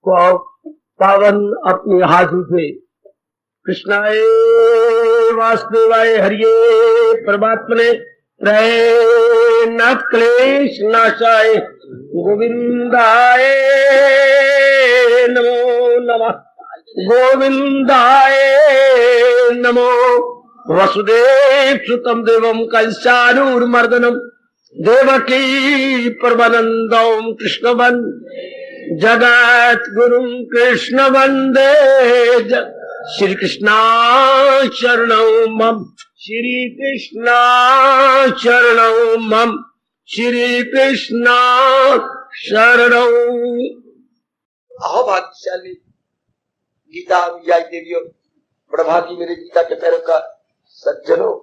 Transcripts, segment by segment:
पावन अपने हाथ से कृष्णाय वासुदेवाय हरिये परमात्मने त्रय न क्लेश नाशाय गोविंदाय नमो नमः गोविंदाय नमो वसुदेव सुतम देवम कंसानूरमर्दनम देवकी परमानंदम कृष्ण जगत गुरु कृष्ण वंदे श्री कृष्णा शरणौ मम श्री कृष्णा शरणौ मम श्री कृष्णा शरणौ। अहो भाग्यशाली गीता अनुयायी देवियों, बड़भागी मेरे गीता के पैरों का सज्जनों,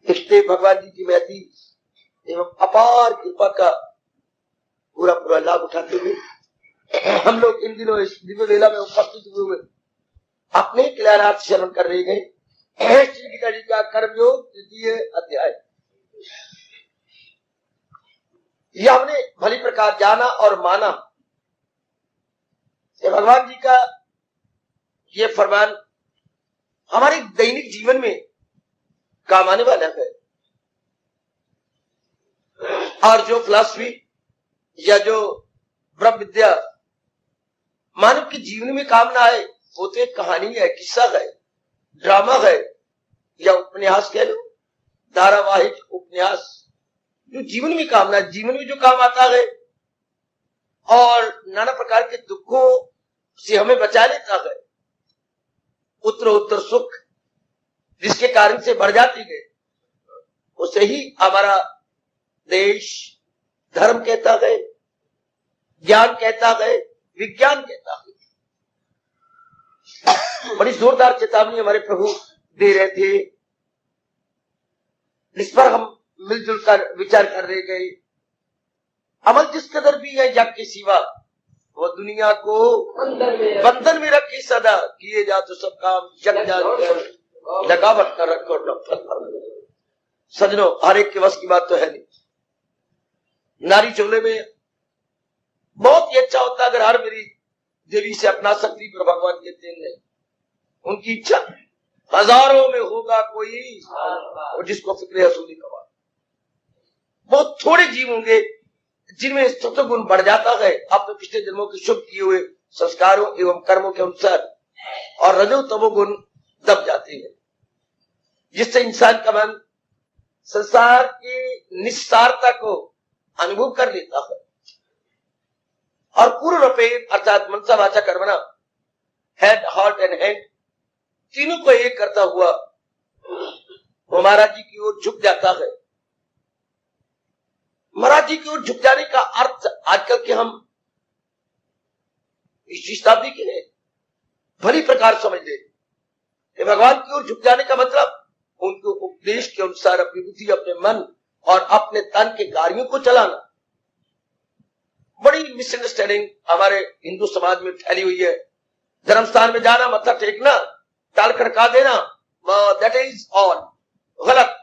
इष्टे भगवान जी की महती एवं अपार कृपा का पूरा लाभ उठाते हुए हम लोग इन दिनों इस दिव्य लीला में उपस्थित हुए अपने कल्याणार्थ श्रवण कर रहे गए श्री गीता जी का कर्मयोग तृतीय अध्याय। यह हमने भली प्रकार जाना और माना कि भगवान जी का ये फरमान हमारे दैनिक जीवन में काम आने वाला है। और जो फिलॉसफी या जो ब्रह्म विद्या मानव के जीवन में काम ना आए वो तो एक कहानी है, किस्सा है, ड्रामा है या उपन्यास कह लो, धारावाहिक उपन्यास जो जीवन में काम ना, जीवन में जो काम आता है और नाना प्रकार के दुखों से हमें बचा लेता है, उत्तर सुख जिसके कारण से बढ़ जाती है, उसे ही हमारा देश धर्म कहता है, ज्ञान कहता है, विज्ञान कहता है। बड़ी जोरदार चेतावनी हमारे प्रभु दे रहे थे, इस पर हम मिलजुल कर विचार कर रहे गए। अमल जिस कदर भी है जग के सिवा, वो दुनिया को बंधन में रखे सदा, किए जा तो सब काम जग जान लगावट कर रखो। सजनों, हर एक के वश की बात तो है नहीं। नारी चोले में बहुत ही अच्छा होता अगर हर मेरी देवी से अपना सकती, पर भगवान कहते नहीं, उनकी इच्छा हजारों में होगा कोई और जिसको फिक्र हसूली कमा। बहुत थोड़े जीव होंगे जिनमें सत्व गुण बढ़ जाता है अपने पिछले जन्मों के शुभ किए हुए संस्कारों एवं कर्मों के अनुसार, और रजो तमो गुण दब जाते हैं, जिससे इंसान का मन संसार की निस्सारता को अनुभव कर लेता है और पूर्ण रूपे अर्थात मनसा वाचा कर्मणा, हेड हार्ट एंड हैंड तीनों को एक करता हुआ वो महाराज जी की ओर झुक जाता है। महाराज जी की ओर झुक जाने का अर्थ आजकल के हम इस शताब्दी के हैं भली प्रकार समझ ले। भगवान की ओर झुक जाने का मतलब उनको उपदेश के अनुसार अपनी बुद्धि, अपने मन और अपने तन के कार्यों को चलाना। बड़ी मिसअंडरस्टैंडिंग हमारे हिंदू समाज में फैली हुई है। धर्म स्थान में जाना, मत्था टेकना, ताल खड़का देना, दैट इज ऑल गलत।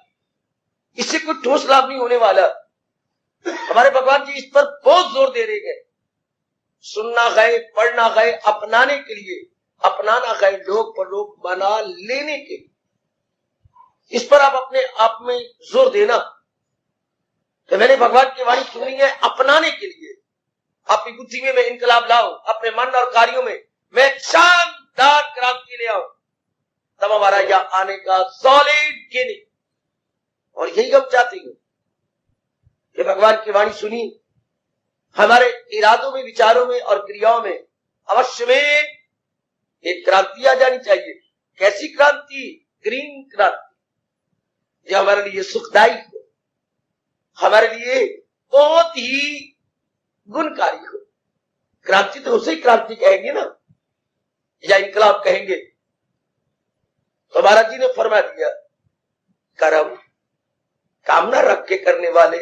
इससे कोई ठोस लाभ नहीं होने वाला। हमारे भगवान जी इस पर बहुत जोर दे रहे हैं। सुनना है, पढ़ना है, अपनाने के लिए, अपनाना है, लोक परलोक बना लेने के लिए। इस पर आप अपने आप में जोर देना कि मैंने भगवान की वाणी सुनी है अपनाने के लिए। अपनी बुद्धि में मैं इनकलाब लाऊं, अपने मन और कार्यों में मैं शानदार क्रांति ले आऊं, तब हमारा यहां आने का सॉलिड गेनिंग। और यही हम चाहते हैं कि भगवान की वाणी सुनी हमारे इरादों में, विचारों में और क्रियाओं में अवश्य में एक क्रांति आ जानी चाहिए। कैसी क्रांति? ग्रीन क्रांति, जो हमारे लिए सुखदायी हो, हमारे लिए बहुत ही गुणकारी हो। क्रांति तो उसे क्रांति कहेंगे ना, या इनकलाब कहेंगे। तो महाराज जी ने फरमा दिया, कर्म कामना रख के करने वाले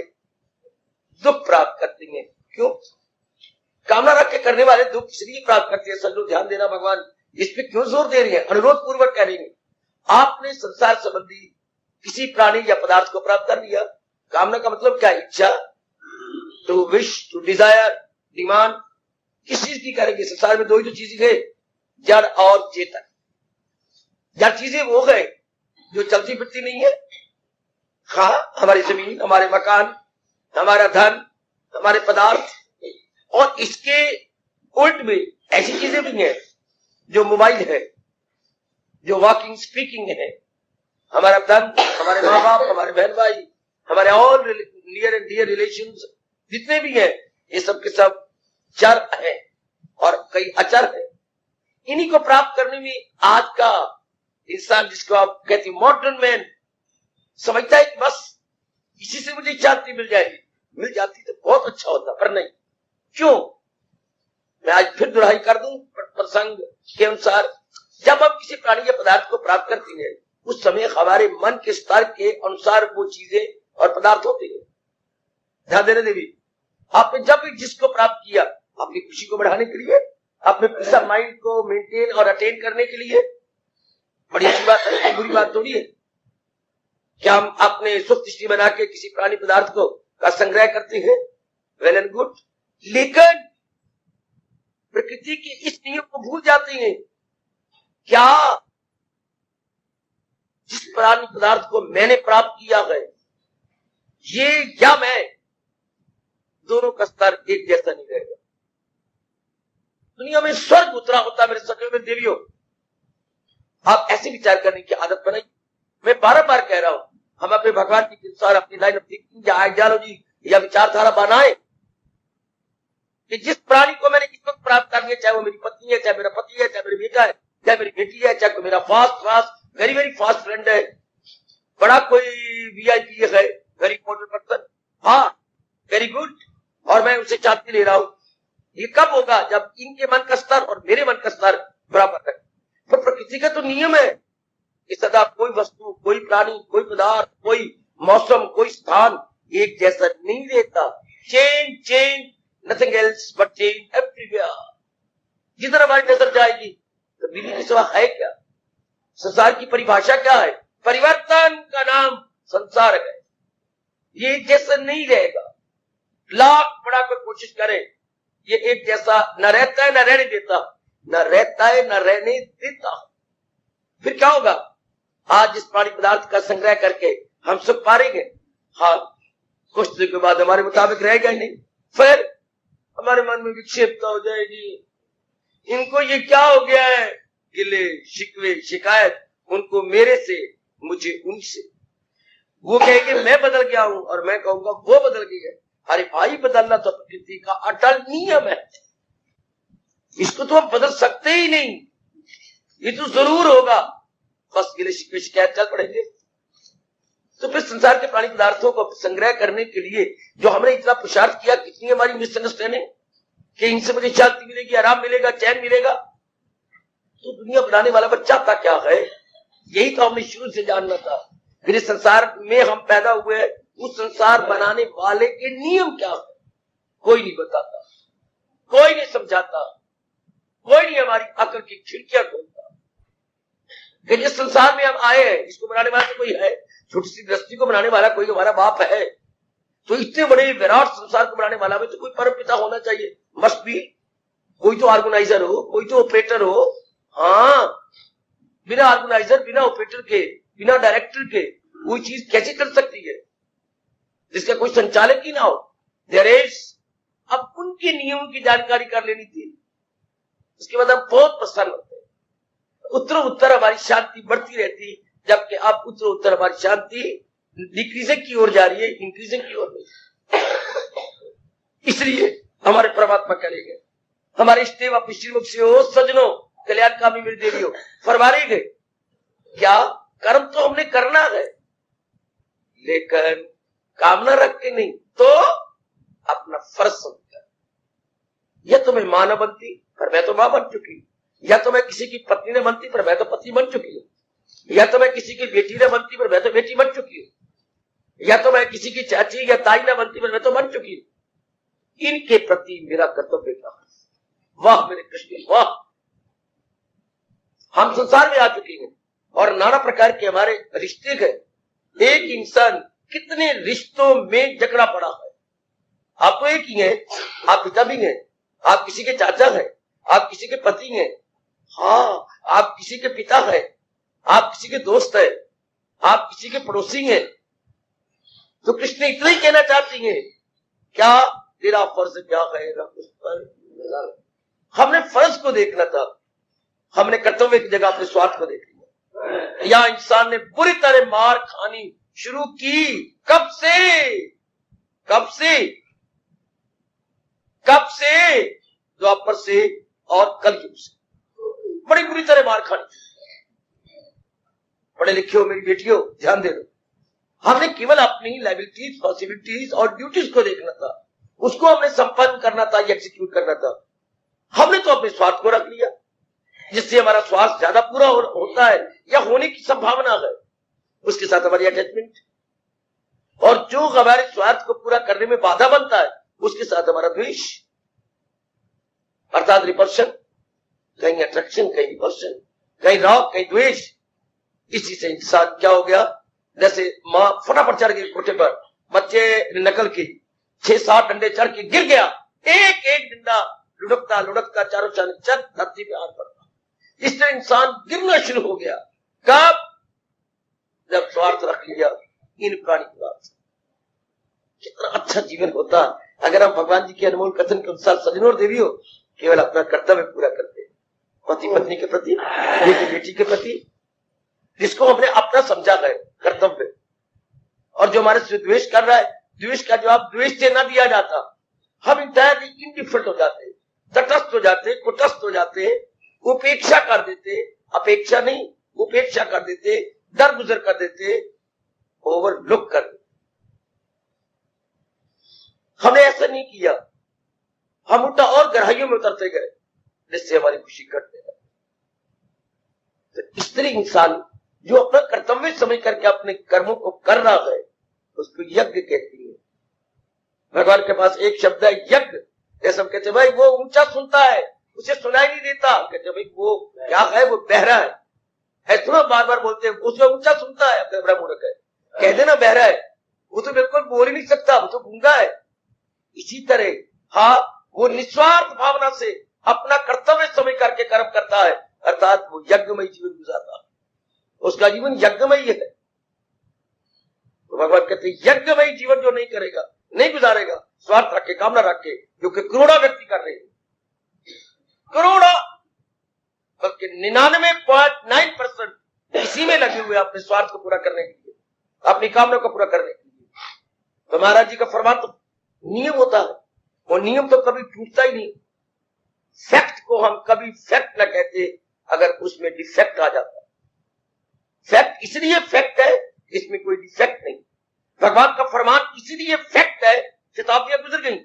दुख प्राप्त करते हैं। क्यों कामना रख के करने वाले दुख इसलिए प्राप्त करते हैं? सब लोग ध्यान देना, भगवान इस पे क्यों जोर दे रही है? अनुरोध पूर्वक कह रही है, आपने संसार संबंधी किसी प्राणी या पदार्थ को प्राप्त कर लिया। कामना का मतलब क्या? इच्छा, to wish, to desire, demand, किस चीज की करेंगे? संसार में दो ही तो चीजें है, जड़ और चेतन। जड़ चीजें वो है जो चलती फिरती नहीं है। हाँ, हमारी जमीन, हमारे मकान, हमारा धन, हमारे पदार्थ, और इसके उल्ट में ऐसी चीजें भी हैं जो मोबाइल है, जो वॉकिंग स्पीकिंग है। हमारा धन, हमारे माँ बाप, हमारे बहन भाई, हमारे all near and dear relations जितने भी हैं, ये सब के सब चर है और कई अचर है। इन्हीं को प्राप्त करने में आज का इंसान, जिसको आप कहते हैं मॉडर्न मैन, समझता है कि बस इसी से मुझे शांति मिल जाएगी। मिल जाती तो बहुत अच्छा होता, पर नहीं। क्यों? मैं आज फिर दुहाई कर दूं प्रसंग के अनुसार, जब हम किसी प्राणी या पदार्थ को प्राप्त करते हैं, उस समय हमारे मन के स्तर के अनुसार वो चीजें और पदार्थ होते हैं। ध्यान देने देवी, आपने जब भी जिसको प्राप्त किया, अपनी खुशी को बढ़ाने के लिए, अपने पीस ऑफ माइंड को मेंटेन और अटेन करने के लिए, बड़ी अच्छी बात है, बुरी बात थोड़ी है। क्या हम अपने सुख दृष्टि बना के किसी प्राणी पदार्थ को का संग्रह करते हैं? वेल एंड गुड, लेकिन प्रकृति के इस नियम को भूल जाते हैं। क्या जिस प्राणी पदार्थ को मैंने प्राप्त किया है, ये या मैं, दोनों का स्तर एक जैसा नहीं रहेगा। दुनिया में स्वर्ग उतरा होता मेरे सखियों में देवियों। आप ऐसे विचार करने की आदत बनाइए। मैं बार बार कह रहा हूं, हम अपने भगवान के अनुसार अपनी लाइन ऑफ थिंकिंग या आइडियोलॉजी या विचारधारा बनाए कि जिस प्राणी को मैंने इस वक्त प्राप्त कर लिया, चाहे वो मेरी पत्नी है, चाहे मेरा पति है, चाहे मेरी बेटा है, चाहे मेरी बेटी है, चाहे कोई मेरा fast very very fast friend है, बड़ा कोई वीआईपी है, वेरी इंपॉर्टेंट पर्सन, हाँ वेरी गुड, और मैं उसे चाहती ले रहा हूं। ये कब होगा? जब इनके मन का स्तर और मेरे मन का स्तर बराबर है। तो प्रकृति का तो नियम है कि सदा कोई वस्तु, कोई प्राणी, कोई पदार्थ, कोई मौसम, कोई स्थान एक जैसा नहीं रहता। Change nothing else but change everywhere. जिधर हमारी नजर जाएगी तो बिजली के सिवा है क्या? संसार की परिभाषा क्या है? परिवर्तन का नाम संसार है। ये एक जैसा नहीं रहेगा। लाख बड़ा कोई कोशिश करे, ये एक जैसा न रहता है, न रहने देता, न रहता है, न रहने देता। फिर क्या होगा? आज इस प्राणी पदार्थ का संग्रह करके हम सुख पाएंगे, हाँ, कुछ दिन के बाद हमारे मुताबिक रहेगा ही नहीं। फिर हमारे मन में विक्षेपता हो जाएगी। इनको ये क्या हो गया है? गिले शिकवे शिकायत, उनको मेरे से, मुझे उनसे। वो कहेंगे मैं बदल गया हूं और मैं कहूंगा वो बदल गई है। अरे भाई, बदलना तो प्रकृति का अटल नियम है, इसको तो हम बदल सकते ही नहीं। ये तो जरूर होगा, बस गिले शिकवे शिकायत चल पड़ेंगे। तो फिर संसार के प्राणी पदार्थों को संग्रह करने के लिए जो हमने इतना पुरुषार्थ किया, कितनी हमारी मिसअंडरस्टैंडिंग कि इनसे मुझे शांति मिलेगी, आराम मिलेगा, चैन मिलेगा। तो दुनिया बनाने वाला बच्चा था क्या है? यही तो हमने शुरू से जानना था। फिर इस संसार में हम पैदा हुए, उस संसार बनाने वाले के नियम क्या है? कोई नहीं बताता, कोई नहीं समझाता, कोई नहीं हमारी अकल की खिड़कियां खोलता। कि जिस संसार में हम आए हैं, इसको बनाने वाला तो कोई है, छोटी सी गृहस्थी को बनाने वाला कोई हमारा बाप है, तो इतने बड़े विराट संसार को बनाने वाला में तो कोई परम पिता होना चाहिए। मस्ट बी, कोई तो ऑर्गेनाइजर हो, कोई तो ऑपरेटर हो। हाँ, बिना ऑर्गेनाइजर, बिना ऑपरेटर के, बिना डायरेक्टर के कोई चीज कैसे चल सकती है जिसका कोई संचालक ही ना हो? There is. अब उनके नियमों की जानकारी कर लेनी थी, उसके बाद हम बहुत प्रसन्न होते। उत्तर उत्तर हमारी शांति बढ़ती रहती, जबकि अब उत्तर उत्तर हमारी शांति डिक्रीजिंग की ओर जा रही है, इंक्रीजिंग की ओर नहीं। इसलिए हमारे परमात्मा करेंगे, हमारे इष्टेव अपनी श्रीमुख से हो सजनो कल्याणकामी मेरी देवियों, फरमाने गए क्या? कर्म तो हमने करना है, लेकिन कामना रख के नहीं, तो अपना फर्ज समझकर। या तो मैं मां न बनती, पर मैं तो मां बन चुकी। या तो मैं किसी की पत्नी न बनती, पर मैं तो पत्नी बन चुकी हूं। या तो मैं किसी की बेटी न बनती, पर मैं तो बेटी बन चुकी हूं। या तो मैं किसी की चाची या ताई न बनती, पर मैं तो बन चुकी हूं। इनके प्रति मेरा कर्तव्य क्या है? वाह मेरे कृष्ण, वाह! हम संसार में आ चुके हैं और नाना प्रकार के हमारे रिश्ते हैं। एक इंसान कितने रिश्तों में जकड़ा पड़ा है। आप तो एक ही हैं, आप पिता भी हैं, आप किसी के चाचा हैं, आप किसी के पति हैं, हाँ आप किसी के पिता हैं, आप किसी के दोस्त हैं, आप किसी के पड़ोसी हैं। तो कृष्ण इतना ही कहना चाहती हैं, क्या तेरा फर्ज क्या है उस पर। हमने फर्ज को देखना था, हमने कर्तव्य की जगह अपने स्वार्थ को देख लिया। या इंसान ने बुरी तरह मार खानी शुरू की। कब से? कब से? कब से? द्वापर से और कलयुग से बड़ी बुरी तरह मार खानी। पढ़े लिखे हो मेरी बेटियों, ध्यान दे दो। हमने केवल अपनी लायबिलिटीज, पॉसिबिलिटीज और ड्यूटीज को देखना था, उसको हमने संपन्न करना था, एग्जीक्यूट करना था। हमने तो अपने स्वार्थ को रख लिया, जिससे हमारा स्वार्थ ज्यादा पूरा होता है या होने की संभावना है, उसके साथ हमारी अटैचमेंट, और जो हमारे स्वार्थ को पूरा करने में बाधा बनता है उसके साथ हमारा द्वेष, अर्थात रिपल्शन, कहीं अट्रैक्शन, कहीं रिपल्शन, कहीं राग, कहीं द्वेष। इसी से इंसान क्या हो गया, जैसे मां फटाफट चढ़ गई कोठे पर, बच्चे ने नकल की, 6-7 डंडे चढ़ के गिर गया, एक एक डंडा लुढ़कता लुढ़कता चारों चार धरती पे हाथ पड़ता। इस तरह इंसान गिरना शुरू हो गया। कब? जब स्वार्थ रख लिया इन प्राणी की बात। कितना अच्छा जीवन होता अगर हम भगवान जी के अनमोल कथन के अनुसार सज्जनों और देवियों केवल अपना कर्तव्य पूरा करते, पति पत्नी के प्रति, बेटी बेटी के प्रति, जिसको हमने अपना समझा है कर्तव्य, और जो हमारे से द्वेष कर रहा है, द्वेष का जवाब द्वेष से न दिया जाता, हम इंटायरली इंडिफरेंट हो जाते, तटस्थ हो जाते, कुटस्थ हो जाते, उपेक्षा कर देते, अपेक्षा नहीं उपेक्षा कर देते, दरगुजर कर देते, ओवरलुक कर देते। हमने ऐसा नहीं किया, हम उल्टा और गहराइयों में उतरते गए, जिससे हमारी खुशी घटने लगी। तो इस तरह इंसान जो अपना कर्तव्य समझ करके अपने कर्मों को कर रहा है उसको यज्ञ कहती है। भगवान के पास एक शब्द है यज्ञ। जैसे हम कहते भाई वो ऊंचा सुनता है, उसे सुनाई नहीं देता, कहते भाई वो क्या है, वो बहरा है, ऐसा बार बार बोलते हैं, उसमें ऊंचा सुनता है, बड़ा मूर्ख है, कह देना बहरा है, वो तो बिल्कुल बोल ही नहीं सकता, वो तो गूंगा है। इसी तरह हाँ, वो निस्वार्थ भावना से अपना कर्तव्य समझ करके कर्म करता है, अर्थात वो यज्ञमय जीवन गुजारता है, उसका जीवन यज्ञमय है। तो भगवान कहते हैं यज्ञमय जीवन जो नहीं करेगा, नहीं गुजारेगा, स्वार्थ रख के, कामना रख के, क्योंकि करोड़ों व्यक्ति कर रहे हैं, करोड़ों, बल्कि 99.9% इसी में लगे हुए अपने स्वार्थ को पूरा करने के लिए, अपनी कामना को पूरा करने के लिए। तो महाराज जी का फरमान तो नियम होता है, वो नियम तो कभी टूटता ही नहीं। फैक्ट को हम कभी फैक्ट न कहते अगर उसमें डिफेक्ट आ जाता। फैक्ट इसलिए फैक्ट है, इसमें कोई डिफेक्ट नहीं। भगवान का फरमान इसीलिए फैक्ट है, शताब्दियां गुजर गई,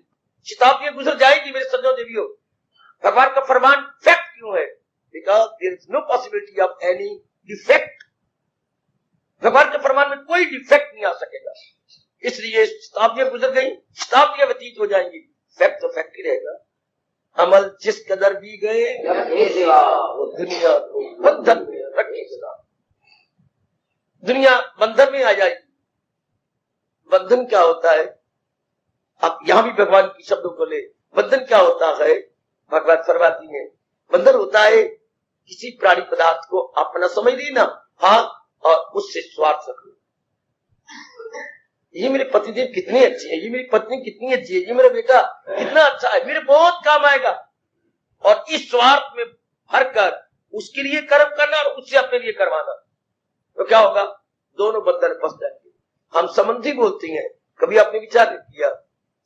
शताब्दियां गुजर जाएगी मेरे सज्जनों देवियों। भगवान का फरमान फैक्ट क्यों है? Because there is no possibility of any defect. भगवान के फरमान में कोई डिफेक्ट नहीं आ सकेगा, इसलिए शताब्दियां गुजर गई, शताब्दियां व्यतीत हो जाएंगी, फैक्ट तो फैक्ट ही रहेगा। अमल जिस कदर भी गए वो दुनिया को बंधन में रखेगा। दुनिया बंधन में आ जाएगी। बंधन क्या होता है? अब यहां भी भगवान की शब्दों को ले, बंधन क्या होता है? भगवान फरमाती है बंधन होता है किसी प्राणी पदार्थ को अपना समझ लेना, हाँ, और उससे स्वार्थ रखना। ये मेरे पतिदेव कितने अच्छे हैं, ये मेरी पत्नी कितनी अच्छी है, ये मेरा बेटा कितना अच्छा है, मेरे बहुत काम आएगा, और इस स्वार्थ में भर कर उसके लिए कर्म करना और उससे अपने लिए करवाना, तो क्या होगा? दोनों बंधन फंस जाएंगे। हम संबंधी बोलते हैं, कभी आपने विचार नहीं किया,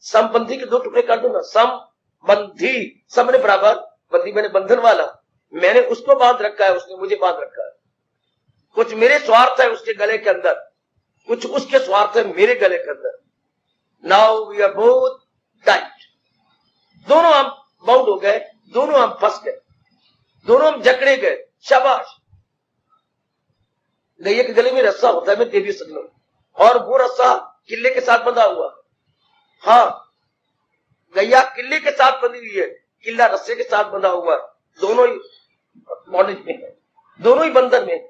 संबंधी के 2 टुकड़े कर दो ना, संबंधी, सबने बराबर, बंधी मैंने बंधन वाला, मैंने उसको बांध रखा है, उसने मुझे बांध रखा है। कुछ मेरे स्वार्थ है उसके गले के अंदर, कुछ उसके स्वार्थ है मेरे गले के अंदर। Now we are both tight, दोनों हम बाउंड हो गए, दोनों हम फंस गए, दोनों हम जकड़े गए। शाबाश। गैया के गले में रस्सा होता है, मैं देवी सजनों, और वो रस्सा किले के साथ बंधा हुआ। हाँ, गैया किले के साथ बंधी हुई है, किला रस्से के साथ बंधा हुआ, दोनों ही बॉन्डेज में है, दोनों ही बंधन में।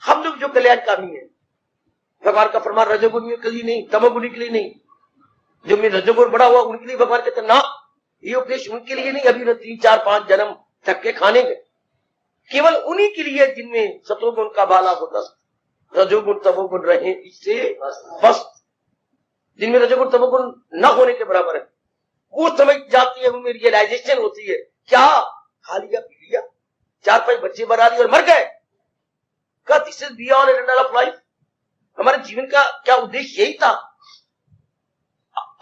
हम लोग जो कल्याणकामी है, भगवान का फरमान रजोगुण के लिए नहीं, तमोगुणी के लिए नहीं। जो में रजोगुण बड़ा हुआ उनके लिए भगवान कहते ना, ये उपदेश उनके लिए नहीं, अभी 3-4-5 जन्म थक के खाने के, केवल उन्हीं के लिए जिनमें सतोगुण का बाला होता, रजोगुण तमोगुण रहे इससे बस, जिनमें रजोगुण तमोगुण न होने के बराबर है, वो समझ जाती है, उनमें रियलाइजेशन होती है, क्या खा लिया पी लिया, 4-5 बच्चे बना लिए और मर गए, क्या this is beyond end of life, हमारे जीवन का क्या उद्देश्य यही था?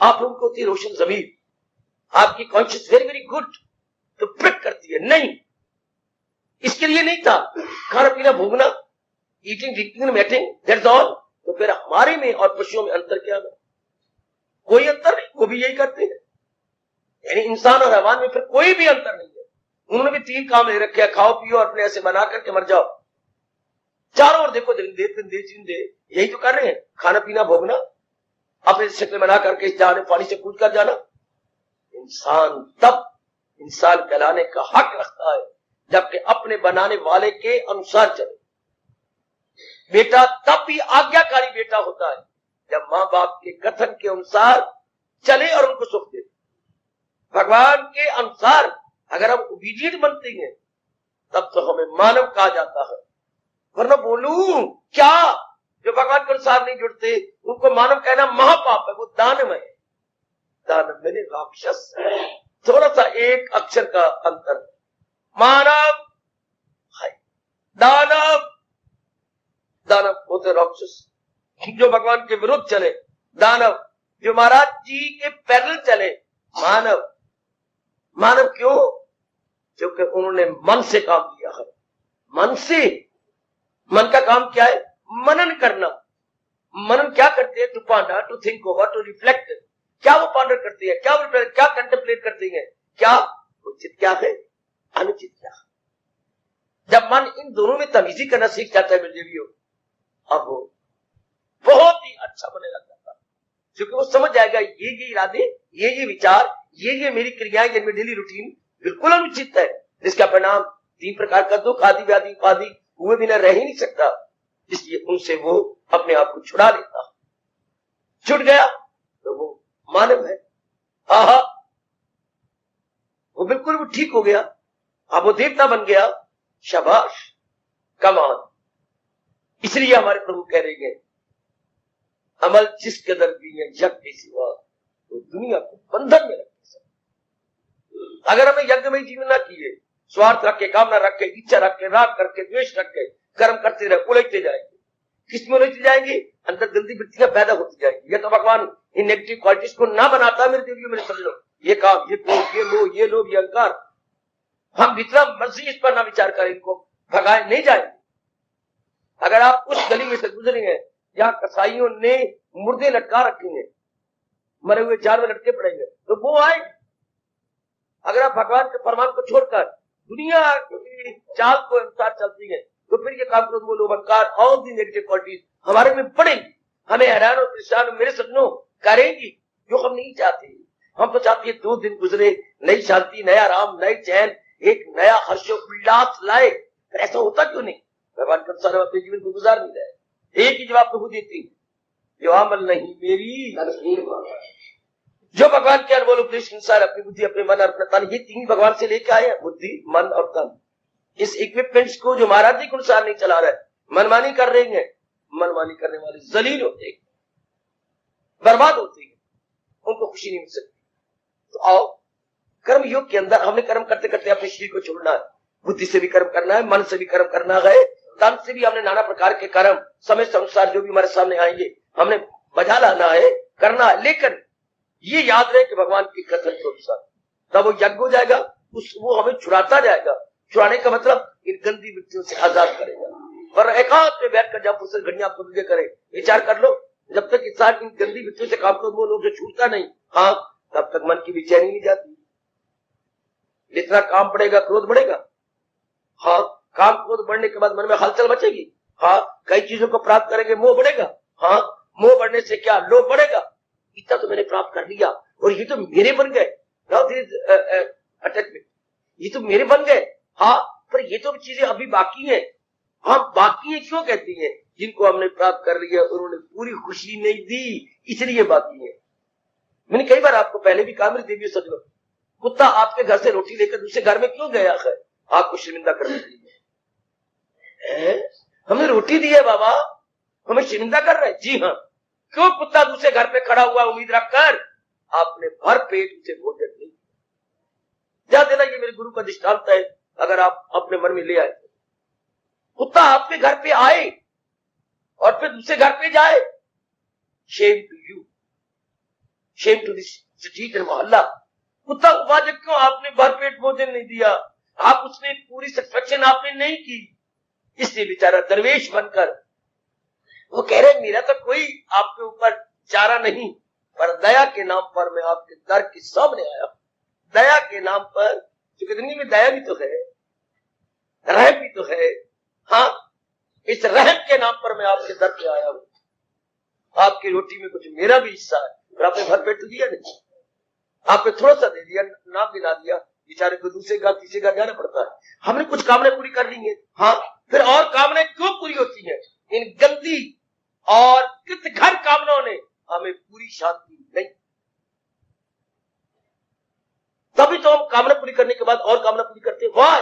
आप लोगों को होती है रोशन जमीर, आपकी कॉन्शियस वेरी वेरी गुड, तो प्रिक करती है, नहीं इसके लिए नहीं था, खाना पीना भोगना, eating drinking mating, that's all. तो फिर हमारे में और पशुओं में अंतर क्या है? कोई अंतर नहीं, वो भी यही करते हैं, यानी इंसान और हैवान में फिर कोई भी अंतर नहीं है। उन्होंने भी 3 काम ले रखे हैं, खाओ पियो और अपने ऐसे बना करके मर जाओ, चारों ओर देखो, दिन दे यही तो कर रहे हैं, खाना पीना भोगना, अपने शक्ल बना करके जाने पानी से कूद कर जाना। इंसान तब इंसान कहलाने का हक रखता है जबकि अपने बनाने वाले के अनुसार चले। बेटा तब भी आज्ञाकारी बेटा होता है जब मां बाप के कथन के अनुसार चले और उनको सुख दे। भगवान के अनुसार अगर हम ओबीडिएंट बनते हैं तब तो हमें मानव कहा जाता है, वरना बोलूं क्या, जो भगवान के अनुसार नहीं जुड़ते उनको मानव कहना महापाप है, वो दानव है। दानव मेरे राक्षस, थोड़ा सा एक अक्षर का अंतर, मानव दानव, दानव होते राक्षस, जो भगवान के विरुद्ध चले, दानव जो महाराज जी के पैरेलल चले, मानव। मानव क्यों? क्योंकि उन्होंने मन से काम किया है, मन से। मन का काम क्या है? मनन करना। मनन क्या करते हैं? To ponder, to think over, to reflect. क्या वो पांडर करते हैं? क्या वो क्या कंटेम्पलेट करते हैं? क्या उचित क्या है, अनुचित क्या है? जब मन इन दोनों में तमीजी करना सीख जाता है मेरे देवियों, अब वो बहुत ही अच्छा बनने लग जाता है, क्योंकि वो समझ जाएगा ये इरादे, ये विचार, ये मेरी क्रियाएं, जिनमें डेली रूटीन बिल्कुल अनुचित है, जिसका परिणाम 3 प्रकार का दुख, आदि व्याधि उपाधि, हुए बिना रह ही नहीं सकता। इसलिए उनसे वो अपने आप को छुड़ा लेता, छुट गया तो वो मानव है। आहा, वो बिल्कुल वो ठीक हो गया, अब वो देवता बन गया, शाबाश, कमान। इसलिए हमारे प्रभु कह रहे हैं, अमल जिस कदर भी है यज्ञ के सिवा तो दुनिया को बंधन में रखते सब। अगर हमें यज्ञ में जीवन ना किए, स्वार्थ रख के, कामना रख के, इच्छा रख के, राग करके, द्वेष रख के कर्म करते रहे, उलझते जाएंगे। किसमें उलझते जाएंगे? अंदर गंदी वृत्तियां पैदा होती जाएंगी। ये तो भगवान इन नेगेटिव क्वालिटीज को ना बनाता मेरे देवियों, मेरे समझ ये काम, ये क्रोध, ये मोह, ये लोभ, ये अहंकार, हम जितना मर्जी इस पर ना विचार करें, इनको भगाए नहीं जाएंगे। अगर आप उस गली में से गुजरेंगे जहां कसाईयों ने मुर्दे लटका रखे हैं, मरे हुए जानवर लटके पड़ेंगे, तो वो आए। अगर आप भगवान के फरमान को छोड़कर दुनिया की चाल को अनुसार चलती है, तो फिर ये काम क्रोध, मोह, अहंकार और दी नेगेटिव क्वालिटीज हमारे में पड़ेगी, हमें हैरान और परेशान मेरे सपनों करेंगी, जो हम नहीं चाहते। हम तो चाहते हैं 2 दिन गुजरे, नई शांति, नया आराम, नई चैन, एक नया हर्षोल्लास लाए। ऐसा होता क्यों नहीं? भगवान के अनुसार अपने जीवन को गुजार नहीं रहे। एक ही जवाब प्रभु देती है, जो अमल नहीं मेरी, जो भगवान के अनमोल उपदेश के अनुसार अपनी बुद्धि, अपने मन और अपना तन, ये 3 भगवान से लेके आए हैं, बुद्धि, मन और तन। इस इक्विपमेंट्स को जो महाराज जी के अनुसार नहीं चला रहे, मनमानी कर रहे हैं, मनमानी करने वाले जलील होते हैं, बर्बाद होते हैं, उनको खुशी नहीं मिल सकती। तो आओ, कर्म योग के अंदर हमने कर्म करते करते अपने शरीर को छोड़ना है, बुद्धि से भी कर्म करना है, मन से भी कर्म करना है, तन से भी हमने नाना प्रकार के कर्म समय से अनुसार जो भी हमारे सामने आएंगे हमने बजा लाना है, करना है। लेकिन ये याद रहे कि भगवान के कथन के अनुसार, तब वो यज्ञ हो जाएगा, वो हमें छुड़ाता जाएगा। छुड़ाने का मतलब इन गंदी वृत्तियों से आजाद करेगा। पर एकांत में बैठकर जब उससे घड़ियां आपको विजय करे, विचार कर लो, जब तक इंसान इन गंदी वृत्तियों से काम को लोग से छूटता नहीं, हाँ, तब तक मन की बेचैनी नहीं जाती। जितना काम बढ़ेगा क्रोध बढ़ेगा, हाँ, काम क्रोध बढ़ने के बाद मन में हलचल मचेगी, हाँ, कई चीजों को प्राप्त करेंगे, मोह बढ़ेगा, हाँ, मोह बढ़ने से क्या, लोभ बढ़ेगा, इतना तो मैंने प्राप्त कर लिया और ये तो मेरे बन गए, अटैचमेंट, ये तो मेरे बन गए, हाँ, पर ये तो चीजें अभी बाकी है। हाँ, बाकी है क्यों कहती है? जिनको हमने प्राप्त कर लिया उन्होंने पूरी खुशी नहीं दी, इसलिए बाकी है। मैंने कई बार आपको पहले भी कहा, मेरी देवियों सच लो, कुत्ता आपके घर से रोटी लेकर दूसरे घर में क्यों गया है? आपको शर्मिंदा करने के लिए। हमें रोटी दी है बाबा, हमें शर्मिंदा कर रहे हैं? जी हाँ। क्यों कुत्ता दूसरे घर पे खड़ा हुआ उम्मीद रखकर? आपने भर पेट उसे भोजन नहीं दिया। देना, ये मेरे गुरु का दृष्टांत है, अगर आप अपने मन में ले आए। कुत्ता आपके घर पे आए और फिर दूसरे घर पे जाए, shame to you, shame to this street and mohalla. कुत्ता को बात क्यों आपने भरपेट भोजन नहीं दिया? आप उसने पूरी सेटिस्फेक्शन आपने नहीं की, इसलिए बेचारा दरवेश बनकर वो कह रहे मेरा तो कोई आपके ऊपर चारा नहीं, पर दया के नाम पर मैं आपके दर के सामने आया। दया के नाम पर, क्योंकि दुनिया में दया भी तो है, रहम भी तो है। हाँ, इस रहम के नाम पर मैं आपके दर पे आया हूं। आपकी रोटी में कुछ मेरा भी हिस्सा है, पर आपने भरपेट तो दिया नहीं, आपने थोड़ा सा दे दिया, ना गिना दिया। बेचारे को दूसरे का तीसरे का जाना पड़ता है। हमने कुछ कामनाएं पूरी कर ली है, हाँ, फिर और कामनाएं क्यों पूरी होती हैं? इन गंदी और कृतघर कामनाओं ने हमें पूरी शांति नहीं। तभी तो हम कामना पूरी करने के बाद और कामना पूरी करते हैं। वाई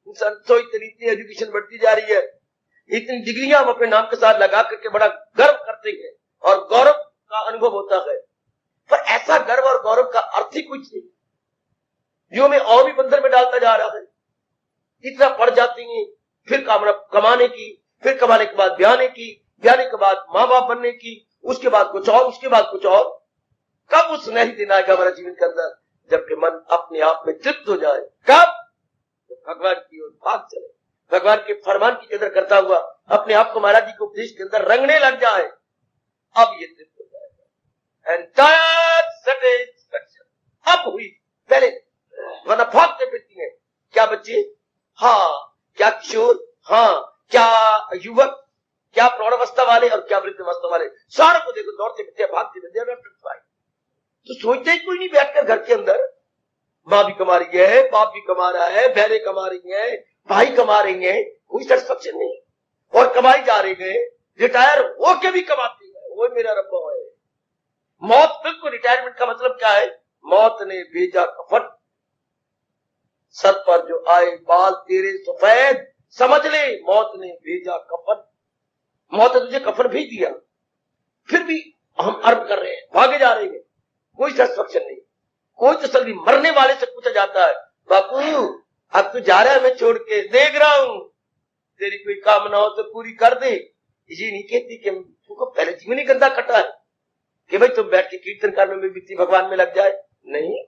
इंसान तो इतनी एजुकेशन बढ़ती जा रही है, इतनी डिग्रियां हम अपने नाम के साथ लगा करके बड़ा गर्व करते हैं और गौरव का अनुभव होता है, पर ऐसा गर्व और गौरव का अर्थ ही कुछ नहीं, जो हमें और भी बंधन में डालता जा रहा है। इतना पढ़ जाती है, फिर कामना कमाने की, फिर कमाने के बाद ब्याने की, ब्याने के बाद माँ बाप बनने की, उसके बाद कुछ और, उसके बाद कुछ और। कब उस सुनहरी दिन आएगा हमारा जीवन के अंदर, जबकि मन अपने आप में तृप्त हो जाए? कब? भगवान की ओर भाग चले, भगवान के फरमान की कदर करता हुआ अपने आप को महाराज जी के उपदेश के अंदर रंगने लग जाए, अब ये तृप्त हो जाएगा। एंटायर सेटिस्फैक्शन अब हुई, पहले वरना भागते फिरती है। क्या बच्चे? हाँ। क्या किशोर? हाँ। क्या युवक? क्या प्रौढ़ावस्था वाले और क्या वृद्धावस्था वाले? सारों को देखो, दौड़ते फिरते भागते फिरते। तो सोचते ही कोई नहीं बैठकर घर के अंदर, माँ भी कमा रही है, बाप भी कमा रहा है, बहनें कमा रही है, भाई कमा रही है, कोई सेटिस्फैक्शन नहीं, और कमाई जा रही है, रिटायर होके भी कमाती है। वो मेरा रब्बा है। मौत बिल्कुल, रिटायरमेंट का मतलब क्या है? मौत ने भेजा कफन, सर पर जो आए बाल तेरे सफेद, समझ ले मौत ने भेजा कफन। मौत ने तुझे कफन भेज दिया, फिर भी हम अर्म कर रहे हैं, भागे जा रहे हैं, कोई सेटिस्फैक्शन नहीं। कोई तसल्ली, मरने वाले से पूछा जाता है, बापू अब तू जा रहा है, मैं छोड़ के, देख रहा हूं तेरी कोई कामना हो तो पूरी कर दे। ये नहीं कहती कि तुमको पहले जीवन ही गंदा कटा है कि भाई तुम बैठ के कीर्तन करने में बीती भगवान में लग जाए, नहीं।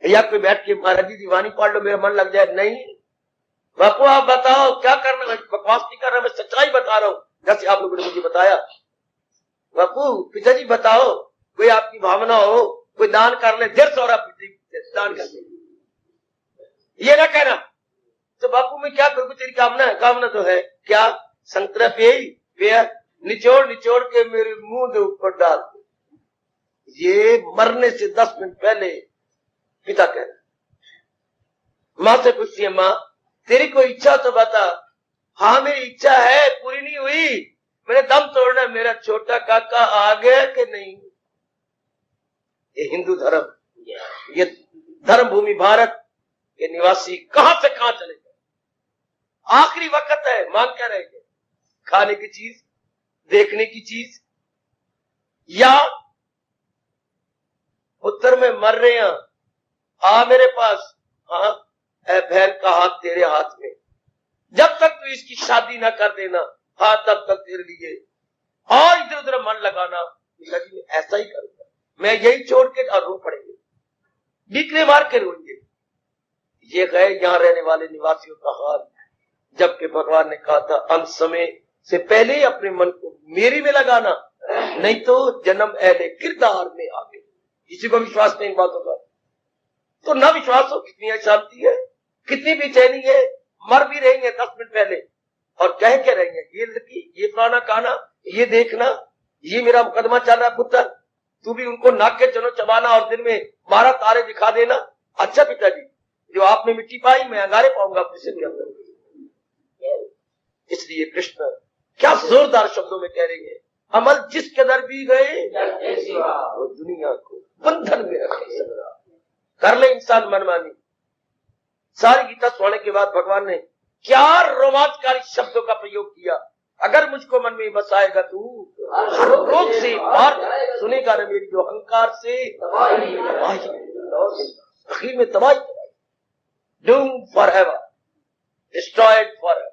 या कोई बैठ के महाराज जी दीवानी पढ़ लो मेरा मन लग जाए, नहीं। बापू आप बताओ क्या करना है? बकवास नहीं कर रहा, मैं सच्चाई बता रहा हूं, जैसे आप लोगों ने मुझे बताया। बापू पिताजी बताओ, कोई आपकी भावना हो, कोई दान कर ले, 150 दान कर ले, ये ना कहना। तो बापू मैं क्या करूं, तेरी कामना है? कामना तो है क्या? संतरा पेय निचोड़ निचोड़ के मेरे मुंह के ऊपर डाल। ये मरने से 10 मिनट पहले पिता कह रहे, माँ से पूछती है, माँ तेरी कोई इच्छा तो बता। हाँ मेरी इच्छा है, पूरी नहीं हुई, मैंने दम तोड़ना, मेरा छोटा काका आ गया कि नहीं। ये हिंदू धर्म, ये धर्म भूमि भारत के निवासी कहां से कहां चले गए? आखिरी वक्त है, मांग क्या रह गए? खाने की चीज, देखने की चीज, या उत्तर में मर रहे हैं, आ मेरे पास, हाँ ऐ बहन का हाथ तेरे हाथ में, जब तक तू इसकी शादी ना कर देना, हाँ तब तक तेरे लिए, और इधर उधर मन लगाना। पिताजी मैं ऐसा ही करूंगा, मैं यही छोड़ के, और रो पड़ेंगे, बीकने मार के रोएंगे। ये है यहाँ रहने वाले निवासियों का हाल। जबकि भगवान ने कहा था अंत समय से पहले ही अपने मन को मेरी में लगाना, नहीं तो जन्म अहले किरदार में आ गए। किसी को विश्वास नहीं बातों का, तो ना विश्वास हो। कितनी अशांति है, कितनी बेचैनी है, मर भी रहेंगे 10 मिनट पहले और कह के रहेंगे, ये लड़की, ये फलाना खाना, ये देखना, ये मेरा मुकदमा चल रहा है पुत्र, तू भी उनको नाक के चनो चबाना और दिन में 12 तारे दिखा देना। अच्छा पिताजी, जो आपने मिट्टी पाई मैं अंगारे पाऊंगा अपने सिर के अंदर। इसलिए कृष्ण क्या जोरदार शब्दों में कह रहे हैं, अमल जिस कदर भी गए वो दुनिया को बंधन में रखे। कर ले इंसान मनमानी। सारी गीता सुनने के बाद भगवान ने क्या रोमांचकारी शब्दों का प्रयोग किया। अगर मुझको मन में बसाएगा तू हर रोग से पार सुनेगा न मेरी जो अहंकार से तबाही आखिर में तबाही Doom for ever destroyed for ever.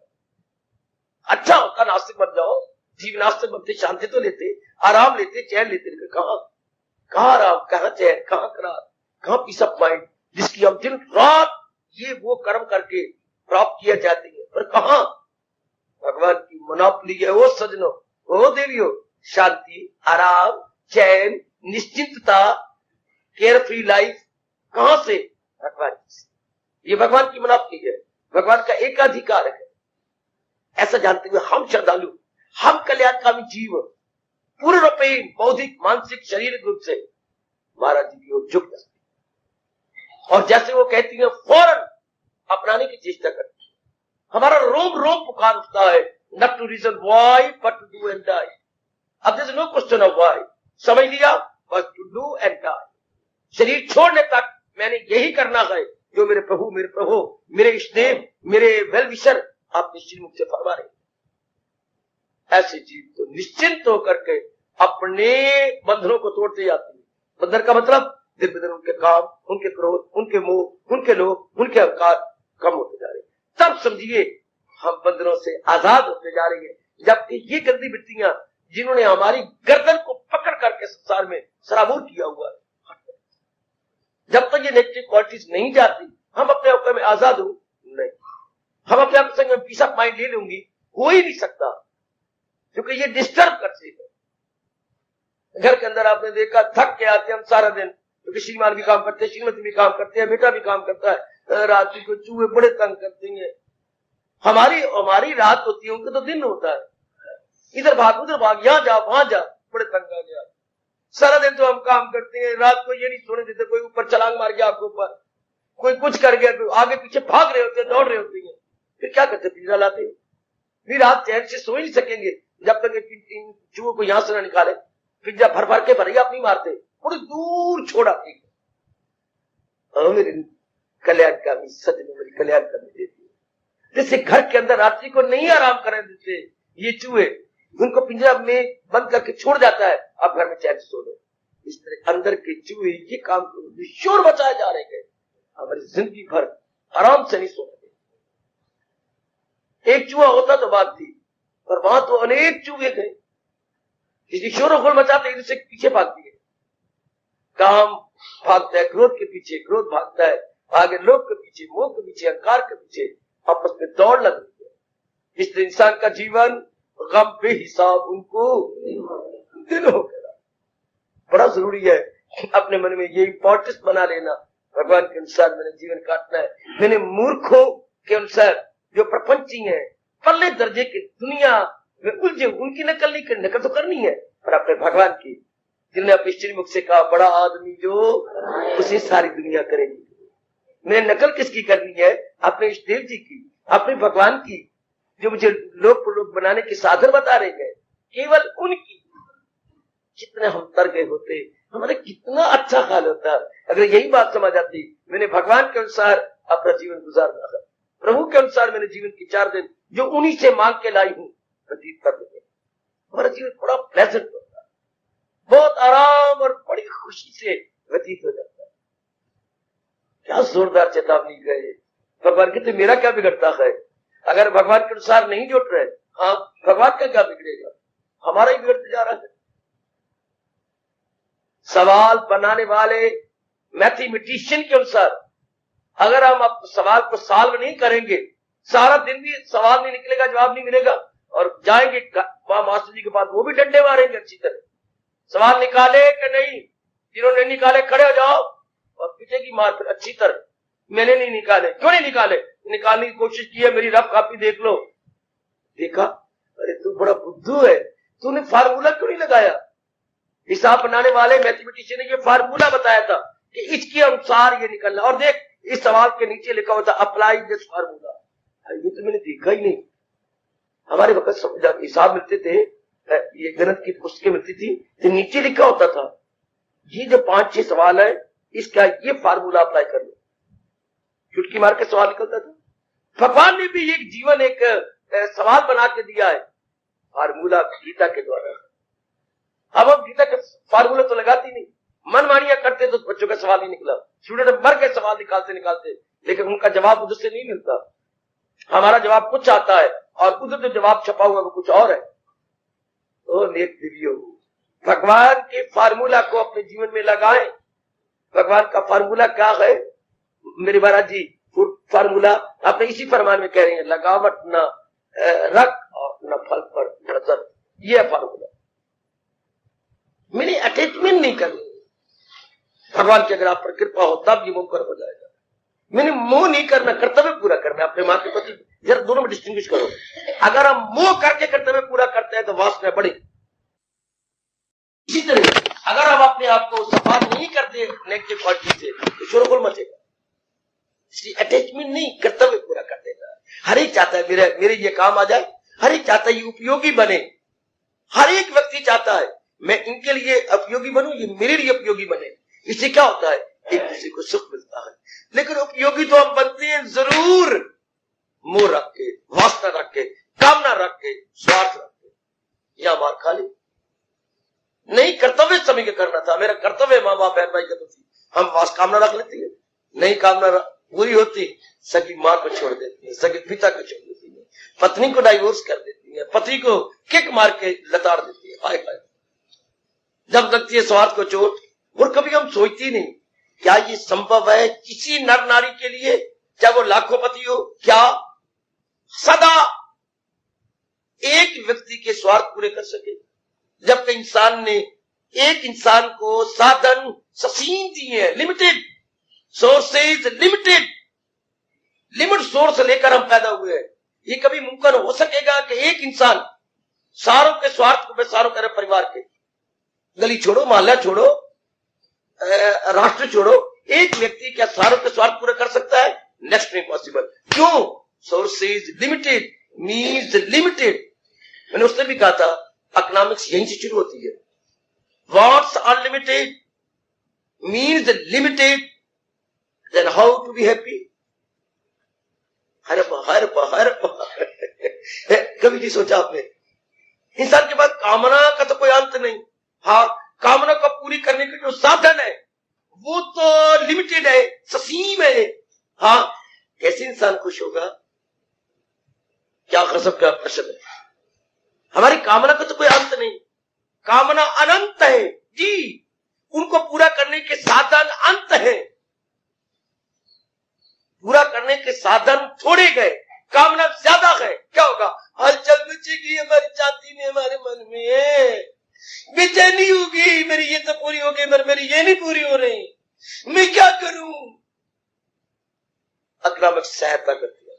अच्छा होता नास्तिक बन जाओ, जीव नास्तिक बनते शांति तो लेते, आराम लेते, चैन लेते, कहाँ आराम, कहाँ चैन, कहाँ करार, कहाँ पीस ऑफ माइंड जिसकी हम दिन रात ये वो कर्म करके प्राप्त किया जाती है। पर कहाँ भगवान की मोनोपोली है वो सजनों, वो देवियों। शांति, आराम, चैन, निश्चिंतता, केयर फ्री लाइफ कहां से? भगवान से। ये भगवान की मोनोपोली है, भगवान का एकाधिकार है। ऐसा जानते हुए हम श्रद्धालु, हम कल्याणकामी जीव पूर्ण रूपेण बौद्धिक, मानसिक, शारीरिक रूप से महाराज जी की ओर झुक जाते और जैसे वो कहती है फौरन अपनाने की चेष्टा करती है। हमारा रोम रोम पुकार उठता है, not to reason why but to do and die. अब there is no question of why, समझ लिया, बस टू डू एंड डाई। शरीर छोड़ने तक मैंने यही करना है जो मेरे प्रभु, मेरे इष्टदेव, मेरे वेल विशर आप निश्चित मुख से फरमा रहे। ऐसे जीव तो निश्चिंत होकर के अपने बंधनों को तोड़ते जाते हैं। बंधन का मतलब दिन ब दिन उनके काम, उनके क्रोध, उनके मोह, उनके लोभ, उनके अहंकार कम होते जा रहे हैं। तब समझिए हम बंधनों से आजाद होते जा रहे हैं। जबकि ये गंदी वृत्तियां जिन्होंने हमारी गर्दन को पकड़ करके संसार में सराबोर किया हुआ है, जब तक ये नेगेटिव क्वालिटीज नहीं जाती हम अपने आप में आजाद हो नहीं। हम अपने आप संग में पीस ऑफ माइंड ले लूंगी, हो ही नहीं सकता, क्योंकि ये डिस्टर्ब करते हैं। घर के अंदर आपने देखा थक के आते हम सारा दिन, क्योंकि श्रीमान भी काम करते हैं, श्रीमती भी काम करते हैं, बेटा भी काम करता है, रात्रि को चूहे बड़े तंग करते हैं। हमारी रात होती है, उनका तो दिन होता है। इधर भाग उधर भाग, यहां जा वहां जा, बड़े तंग आ गया। सारा दिन तो हम काम करते हैं, रात को ये नहीं सोने देते। कोई ऊपर छलांग मार गया आपके ऊपर, कोई कुछ कर गया, तो आगे पीछे भाग रहे होते हैं, दौड़ रहे होते हैं। फिर क्या करते, पिंजरा लाते हैं। फिर रात चैन से सो ही नहीं सकेंगे जब तक इन चूहों को यहां से ना निकाले। पिंजरा भर भर के भरैया अपनी मारते, थोड़ी दूर छोड़ा। मेरे कल्याणकामी सजनों, मेरी कल्याणकामी देती है। जैसे घर के अंदर रात्रि को नहीं आराम करने देते ये चूहे, उनको पिंजरा में बंद करके छोड़ जाता है, आप घर में चैन से सो लो। इस तरह अंदर के चूहे ये काम शोर मचाए जा रहे हैं, हमारी जिंदगी भर आराम से नहीं सोने। एक चूहा होता तो बात थी, पर वहां तो अनेक चूहे थे, इसलिए शोर मचाते एक दूसरे के पीछे भागती है। काम भागता है क्रोध के पीछे, क्रोध भागता है आगे लोभ के पीछे, मोह के पीछे, अहंकार के पीछे, आपस में दौड़ लग रही है। इसलिए इंसान का जीवन गम बेहिसाब उनको दिन हो गया। बड़ा जरूरी है अपने मन में ये इंपॉर्टेंस बना लेना, भगवान के अनुसार मैंने जीवन काटना है। मैंने मूर्खों के अनुसार जो प्रपंची है, पल्ले दर्जे की दुनिया में उलझे, उनकी नकल नहीं करनी, नकल तो करनी है, पर अपने भगवान की, जिन्होंने अपने श्रीमुख से कहा बड़ा आदमी जो उसे सारी दुनिया करेगी। मैंने नकल किसकी करनी है? अपने इष्टदेव जी की, अपने भगवान की, जो मुझे लोक प्रलोक बनाने के साधन बता रहे हैं, केवल उनकी। जितने हम तर गए होते, हमारे कितना अच्छा हाल होता अगर यही बात समझ आती। मैंने भगवान के अनुसार अपना जीवन गुजारना है, प्रभु के अनुसार मैंने जीवन की 4 दिन जो उन्हीं से मांग के लाई हूं व्यतीत कर देंगे। हमारा जीवन बड़ा प्लेजेंट होता है, बहुत आराम और बड़ी खुशी से व्यतीत हो जाता है। क्या जोरदार चेतावनी गए भगवान की, तो मेरा क्या बिगड़ता है अगर भगवान के अनुसार नहीं जुट रहे। हाँ, भगवान का क्या बिगड़ेगा, हमारा ही बिगड़ते जा रहा है। सवाल बनाने वाले मैथमेटिशियन के अनुसार अगर हम अब सवाल को सॉल्व नहीं करेंगे, सारा दिन भी सवाल नहीं निकलेगा, जवाब नहीं मिलेगा, और जाएंगे वहां मास्टर जी के पास, वो भी डंडे मारेंगे अच्छी तरह। सवाल निकाले कि नहीं, जिन्होंने निकाले खड़े हो जाओ और पीछेगी मार फिर अच्छी तरह। मैंने नहीं निकाले, क्यों नहीं निकाले? निकालने की कोशिश की है, मेरी रफ कॉपी देख लो। देखा, अरे तू बड़ा बुद्धू है, तूने फार्मूला क्यों नहीं लगाया? हिसाब बनाने वाले मैथमेटिशियन ने ये फार्मूला बताया था कि इसके अनुसार ये निकलना, और देख इस सवाल के नीचे लिखा होता अप्लाई दिस फार्मूला। ये तो मैंने देखा ही नहीं। हमारे वक्त जब हिसाब मिलते थे, ये गणित की पुस्तकें मिलती थी, तो नीचे लिखा होता था ये जो 5-6 सवाल है इसका ये फार्मूला अप्लाई कर लो, चुटकी मार के सवाल निकलता था। भगवान ने भी एक जीवन, एक सवाल बना के दिया है, फार्मूला गीता के द्वारा। अब हम गीता का फार्मूला तो लगाती नहीं, मनमानियां करते तो बच्चों का सवाल नहीं निकला, स्टूडेंट मर गए सवाल निकालते निकालते, लेकिन उनका जवाब उधर से नहीं मिलता। हमारा जवाब कुछ आता है और उधर जो जवाब छपा हुआ वो कुछ और है। ओ नेक दिव्यो, भगवान के फार्मूला को अपने जीवन में लगाएं। भगवान का फार्मूला क्या है मेरे महाराज जी? फार्मूला अपने इसी फरमान में कह रहे हैं, लगावट न रख और न फल पर नजर। ये फार्मूला, मैंने अटैचमेंट नहीं करनी। भगवान की अगर आप पर कृपा हो तब ये मुमकिन हो जाएगा। मैंने मोह नहीं करना, कर्तव्य पूरा करना अपने माँ के प्रति। जरा दोनों में डिस्टिंग्विश करो। अगर हम मोह करके कर्तव्य पूरा करते हैं तो वासना बढ़ेगी। इसी तरह अगर हम अपने आप को सफा नहीं करते नेगेटिव क्वालिटी से तो शोरगुल मचेगा। इसलिए अटैचमेंट नहीं, कर्तव्य पूरा कर देगा। हर एक चाहता है मेरे ये काम आ जाए, हर एक चाहता है ये उपयोगी बने, हर एक व्यक्ति चाहता है मैं इनके लिए उपयोगी बनूं, ये मेरे लिए उपयोगी बने। इससे क्या होता है? एक दूसरे को सुख मिलता है। लेकिन उपयोगी तो हम बनते हैं जरूर मोह रख के, वासना रख के, कामना रख के, स्वार्थ रख के। या मार खा ली नहीं, कर्तव्य समय के करना था, मेरा कर्तव्य माँ बाप बहन भाई का तो थी, हम वास कामना रख लेती है, नहीं कामना पूरी होती सगी माँ को छोड़ देती है, सगी पिता को छोड़ देती है, पत्नी को डाइवोर्स कर देती है, पति को किक मार के लताड़ देती है। हाय हाय, जब लगती है स्वार्थ को चोट। और कभी हम सोचती नहीं क्या ये संभव है किसी नर नारी के लिए, चाहे वो लाखोंपति हो, क्या सदा एक व्यक्ति के स्वार्थ पूरे कर सके? जबकि इंसान ने एक इंसान को साधन ससीम दिए हैं, लिमिटेड सोर्सेज, लिमिट सोर्स लेकर हम पैदा हुए हैं। ये कभी मुमकिन हो सकेगा कि एक इंसान सारों के स्वार्थ को, सारों करे परिवार के, गली छोड़ो, मोहल्ला छोड़ो, राष्ट्र छोड़ो, एक व्यक्ति क्या सारों के स्वार्थ पूरा कर सकता है? Next impossible. क्यों? Sources limited, means limited. मैंने उसने भी कहा था इकोनॉमिक्स यहीं से शुरू होती है। What's unlimited means limited, then how to be happy? हर कभी नहीं सोचा आपने? इंसान के पास कामना का तो कोई अंत नहीं। हाँ, कामना को पूरी करने के जो साधन है वो तो लिमिटेड है, ससीम है। हाँ, कैसे इंसान खुश होगा? क्या गजब का प्रश्न है। हमारी कामना का तो कोई अंत नहीं, कामना अनंत है जी, उनको पूरा करने के साधन अंत है। पूरा करने के साधन थोड़े गए, कामना ज्यादा है। क्या होगा? हलचल मचेगी हमारी छाती में, हमारे मन में बेचैनी होगी, मेरी ये तो पूरी हो गई मगर मेरी ये नहीं पूरी हो रही, मैं क्या करूं? इकोनॉमिक्स सहायता करती है,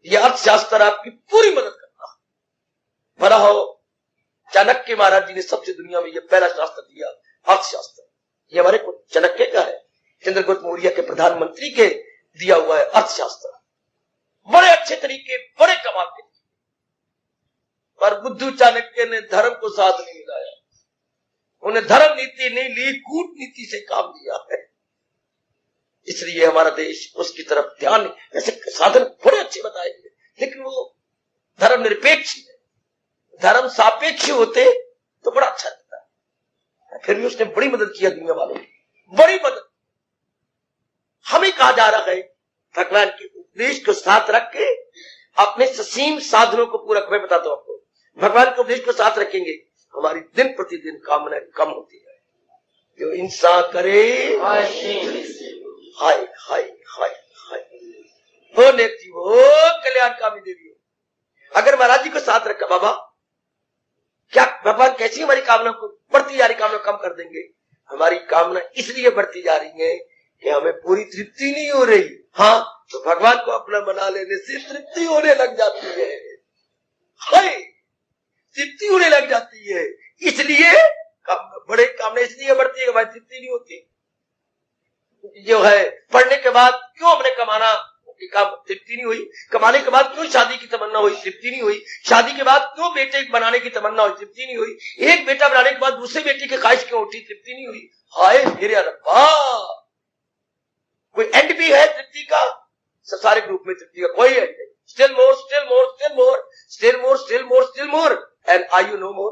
यह अर्थशास्त्र आपकी पूरी मदद करता है। भला हो चाणक्य महाराज जी ने सबसे दुनिया में यह पहला शास्त्र दिया, अर्थशास्त्र। ये हमारे को चाणक्य का है, चंद्रगुप्त मौर्य के प्रधानमंत्री के दिया हुआ है अर्थशास्त्र। बड़े अच्छे तरीके, बड़े कमाल के। पर बुद्धू चाणक्य ने धर्म को साथ नहीं मिलाया, उन्हें धर्म नीति नहीं ली, कूटनीति से काम लिया है। इसलिए हमारा देश उसकी तरफ ध्यान नहीं। ऐसे साधन बड़े अच्छे बताए गए, लेकिन वो धर्म निरपेक्ष है। धर्म सापेक्ष होते तो बड़ा अच्छा लगता। फिर भी उसने बड़ी मदद किया दुनिया वालों की, बड़ी मदद। हमें कहा जा रहा है भगवान के उपदेश को साथ रख के अपने ससीम साधनों को पूरा। मैं बताता हूं आपको, भगवान के उपदेश को साथ रखेंगे, हमारी दिन प्रतिदिन कामनाएं कम होती है। जो इंसान करे हाय हाय हाय हाय, हो नेक जीव, हो कल्याणकामी देवी। अगर महाराज जी को साथ रखा, बाबा क्या भगवान कैसी हमारी कामना को, बढ़ती जा रही कामना कम कर देंगे? हमारी कामना इसलिए बढ़ती जा रही है कि हमें पूरी तृप्ति नहीं हो रही। हाँ, तो भगवान को अपना बना लेने से तृप्ति होने लग जाती है। हाय, तृप्ति होने लग जाती है। इसलिए बड़े कामना इसलिए बढ़ती है कि भाई तृप्ति नहीं होती। जो है पढ़ने के बाद क्यों हमने कमाना, तृप्ति नहीं हुई। कमाने के बाद क्यों शादी की तमन्ना हुई, तृप्ति नहीं हुई। शादी के बाद क्यों बेटे बनाने की तमन्ना हुई, तृप्ति नहीं हुई। एक बेटा बनाने के बाद दूसरे बेटे की ख्वाहिश क्यों उठी, तृप्ति नहीं हुई। हाय मेरे रब्बा, कोई एंड भी है तृप्ति का? संसारिक रूप में तृप्ति का कोई एंड नहीं। Still more, still more, still more, still more, still more, still more, and आयु नो मोर।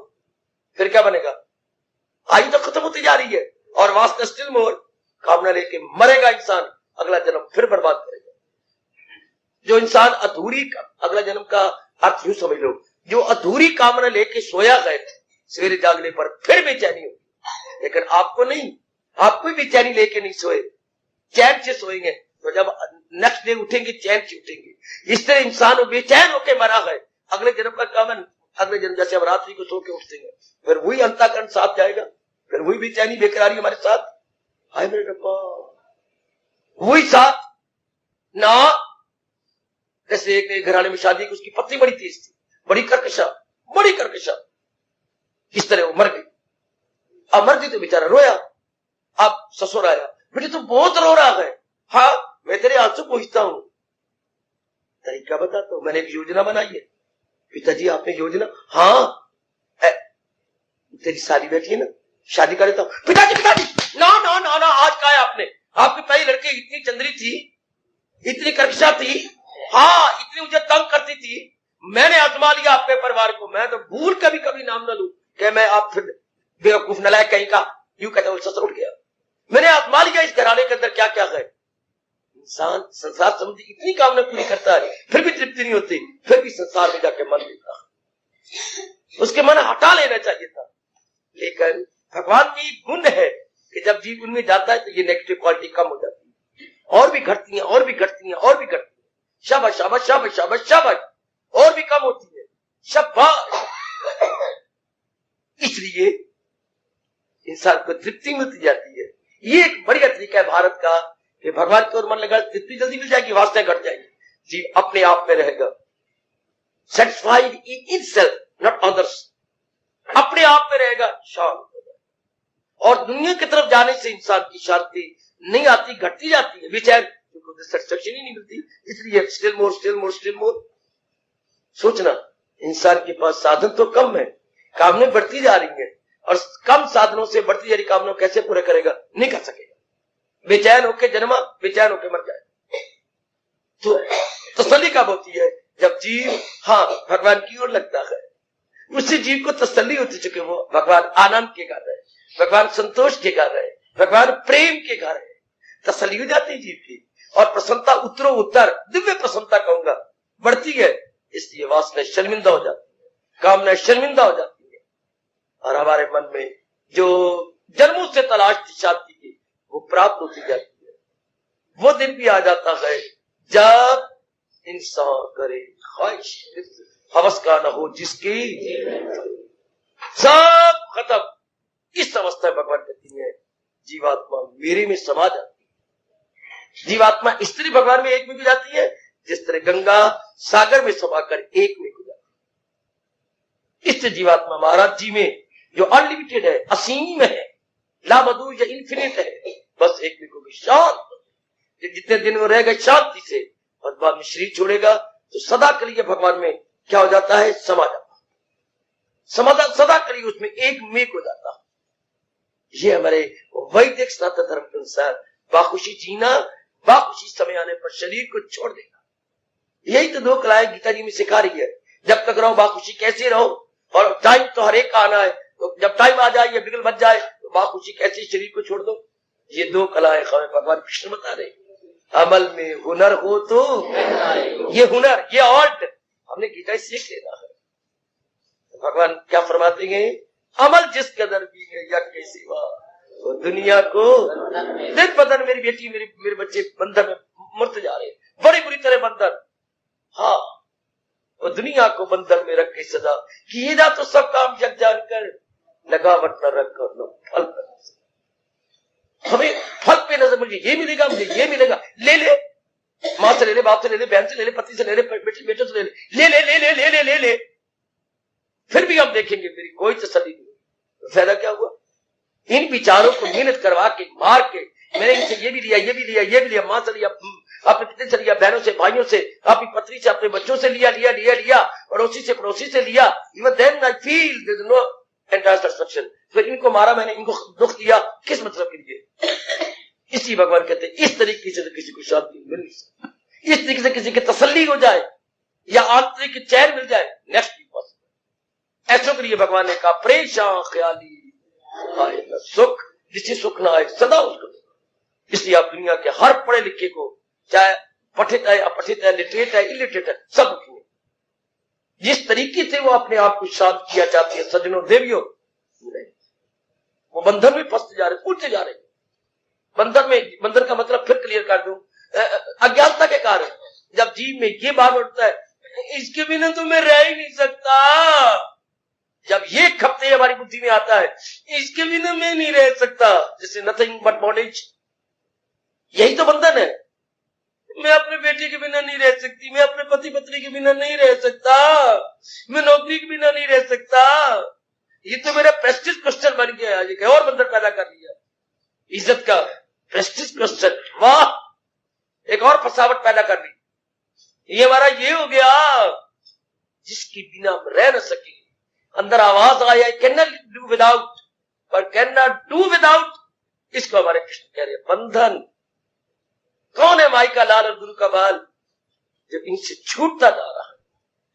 फिर क्या बनेगा? आयु तो खत्म होती जा रही है और वास्ते स्टिल मोर। कामना लेके मरेगा इंसान, अगला जन्म फिर बर्बाद करेगा। जो इंसान अधूरी अगला जन्म का अर्थ यूं समझ लो, जो अधूरी कामना लेके सोया गए, सवेरे जागने पर फिर बेचैनी होगी। लेकिन आपको नहीं, आप कोई बेचैनी लेके नहीं सोए, चैन से सोएंगे, तो जब नेक्स्ट डे उठेंगे चैन से उठेंगे। इस तरह इंसान बेचैन होकर मरा है, अगले जन्म का कामन, अगले जन्म जैसे हम रात्रि को सो के उठते हैं, फिर वही अंतःकरण साथ जाएगा, फिर वही बेचैनी बेकरारी हमारे साथ। हाय मेरे रब्बा, वही साथ ना। जैसे एक घराने में शादी की, उसकी पत्नी बड़ी तेज थी, बड़ी कर्कशा, बड़ी कर्कशा। इस तरह वो मर गई। अब मर गई तो बेचारा रोया। अब ससुर आया, बेटे तू बहुत रो रहा है। हाँ, मैं तेरे आंसू पूछता हूं, तरीका बताता हूं। मैंने एक योजना बनाई है। पिताजी आपने योजना? हाँ, तेरी साली बैठी है ना, शादी कर देता हूं। पिताजी पिताजी, ना ना ना ना, आज का है आपने? आपकी पहली लड़की इतनी चंद्री थी, इतनी कर्कशा थी, हाँ, इतनी मुझे तंग करती थी, मैंने आजमा लिया आपके परिवार को। मैं तो भूल कभी कभी नाम न लूं कि मैं आप फिर बेवकूफ नलायक कहीं का, यूं कहते हुए ससुर उठ गया। मैंने आजमा लिया इस घराने के अंदर क्या क्या है। इंसान संसार संबंधी इतनी कामना पूरी करता है, फिर भी तृप्ति नहीं होती, फिर भी संसार में जाके मन देता। उसके मन हटा लेना चाहिए था। लेकिन भगवान की गुण है कि जब जीव उनमें जाता है तो ये नेगेटिव क्वालिटी कम हो जाती है, और भी घटती है, और भी घटती है, और भी घटती है। शाबाश शाबाश शाबाश शाबाश शाबाश, और भी कम होती है, शाबाश। इसलिए इंसान को तृप्ति मिलती जाती है। ये एक बढ़िया तरीका है भारत का कि भगवान की ओर मन लगा, तृप्ति जल्दी मिल जाएगी, वासना घट जाएगी, जीव अपने आप में रहेगा, satisfied in itself, not others. अपने आप में रहेगा, शांत होगा। और दुनिया की तरफ जाने से इंसान की शांति नहीं आती, घटती जाती है, बेचैन, क्योंकि सेटिस्फैक्शन ही नहीं मिलती। इसलिए still more, still more, still more. सोचना, इंसान के पास साधन तो कम है, कामनाएं बढ़ती जा रही हैं, और कम साधनों से बढ़ती जा रही कामनाओं कैसे पूरा करेगा? नहीं कर सकेगा। बेचैन होकर जन्मा, बेचैन होकर मर जाए। तो तसल्ली कब होती है? जब जीव हाँ भगवान की ओर लगता है, उससे जीव को तसल्ली होती चुके, वो भगवान आनंद के घर है, भगवान संतोष के घर है, भगवान प्रेम के घर है। तसल्ली हो जाती है जीव की, और प्रसन्नता उत्तरो उत्तर, दिव्य प्रसन्नता कहूंगा, बढ़ती है। इसलिए वासना शर्मिंदा हो जाती है, कामना शर्मिंदा हो जाती है, और हमारे मन में जो जन्मों से तलाश थी शांति की, वो प्राप्त होती जाती है। वो दिन भी आ जाता है जब इंसान करे ख्वाहिश, हवस का न हो जिसकी, सब खत्म। इस अवस्था में भगवान कहती है जीवात्मा मेरे में समा जाती है। जीवात्मा इस तरह भगवान में एक में भी जाती है जिस तरह गंगा सागर में समाकर एक में हो जाती है। इससे जीवात्मा महाराज जी में जो अनलिमिटेड है, असीम है, लामदू या इन्फिनिट है, बस एक में को भी शांत, जितने दिन वो रहेगा शांति से, और बाद में शरीर छोड़ेगा तो सदा के लिए भगवान में क्या हो जाता है? समा जाता है, समाधान सदा के लिए उसमें एक मेक हो जाता है। ये हमारे वैदिक सनातन धर्म के अनुसार बाखुशी जीना, बाखुशी समय आने पर शरीर को छोड़ देना, यही तो 2 कलाएं गीता जी में सिखा रही है। जब तक रहो बाखुशी कैसे रहो, और टाइम तो हर एक का आना है, तो जब टाइम आ जाए या बिगड़ बच जाए तो बाखुशी कैसे शरीर को छोड़ दो। ये 2 कलाएं हमें भगवान कृष्ण बता रहे। अमल में हुनर हो तो ये हुनर, ये आर्ट हमने गीता से सीख लेना है। तो भगवान क्या फरमाते हैं? अमल जिस कदर भी है यज्ञ के सिवा वो दुनिया को दिन बदन, मेरी बेटी मेरे बच्चे बंधन में मरते जा रहे, बड़ी बुरी तरह बंधन। हाँ, वो दुनिया को बंधन में रख के सदा किए जा तो सब काम जग जान कर, लगावट न रख कर लो फल पर। हमें फल पे नजर, मुझे ये मिलेगा, मुझे ये मिलेगा, ले ले, माँ से ले ले, बाप से ले ले, बहन से ले ले, पति से ले ले, बेटे से ले ले, ले ले ले ले ले ले ले ले, फिर भी हम देखेंगे मेरी कोई तसल्ली नहीं। तो फायदा क्या हुआ? इन विचारों को मेहनत करवा के मार के, मैंने इनसे ये भी लिया, ये भी लिया, ये भी लिया, माँ से लिया, अपने पिता से लिया, बहनों से, भाइयों से, अपनी पत्नी से, अपने बच्चों से लिया लिया लिया लिया, पड़ोसी से लिया। Even then I feel there is no entire satisfaction. फिर इनको मारा मैंने, इनको दुख दिया, किस मतलब के लिए? इसी भगवान कहते हैं इस तरीके से तो किसी को शांति मिल नहीं सकती। इस तरीके से किसी की तसल्ली हो जाए या आंतरिक चैन मिल जाए, नेक्स्ट पॉसिबल। ऐसों के लिए भगवान ने कहा परेशान ख्याली आए न सुख, जिससे सुख ना आए सदा उसको। इसलिए आप दुनिया के हर पढ़े लिखे को, चाहे पठित है अपठित है, लिटरेट है इलिटरेट है, सब की जिस तरीके से वो अपने आप को शांत किया चाहती है सज्जनों देवियों, वो बंधन में फंसते जा रहे, उलझते जा रहे। बंधन का मतलब फिर क्लियर कर दूं, अज्ञानता के कारण जब जीव में ये भाव उठता है इसके बिना तो मैं रह ही नहीं सकता, जब ये खपते हमारी बुद्धि में आता है इसके बिना मैं नहीं रह सकता, जैसे नथिंग बट बॉन्डेज, यही तो बंधन है। मैं अपने बेटे के बिना नहीं रह सकती, मैं अपने पति पत्नी के बिना नहीं रह सकता, मैं नौकरी के बिना नहीं रह सकता, ये तो मेरा प्रेस्टिज क्वेश्चन बन गया। एक और बंधन पैदा कर लिया, इज्जत का प्रेस्टिज क्वेश्चन, वाह एक और फसावट पैदा कर ली। ये हमारा ये हो गया जिसके बिना हम रह न सके। अंदर आवाज आया कैन नॉट डू विदाउट, पर कैन नॉट डू विदाउट, इसको हमारे कृष्ण कह रहे हैं बंधन। कौन है माई का लाल और गुरु का बाल? जब इनसे छूटता जा रहा है,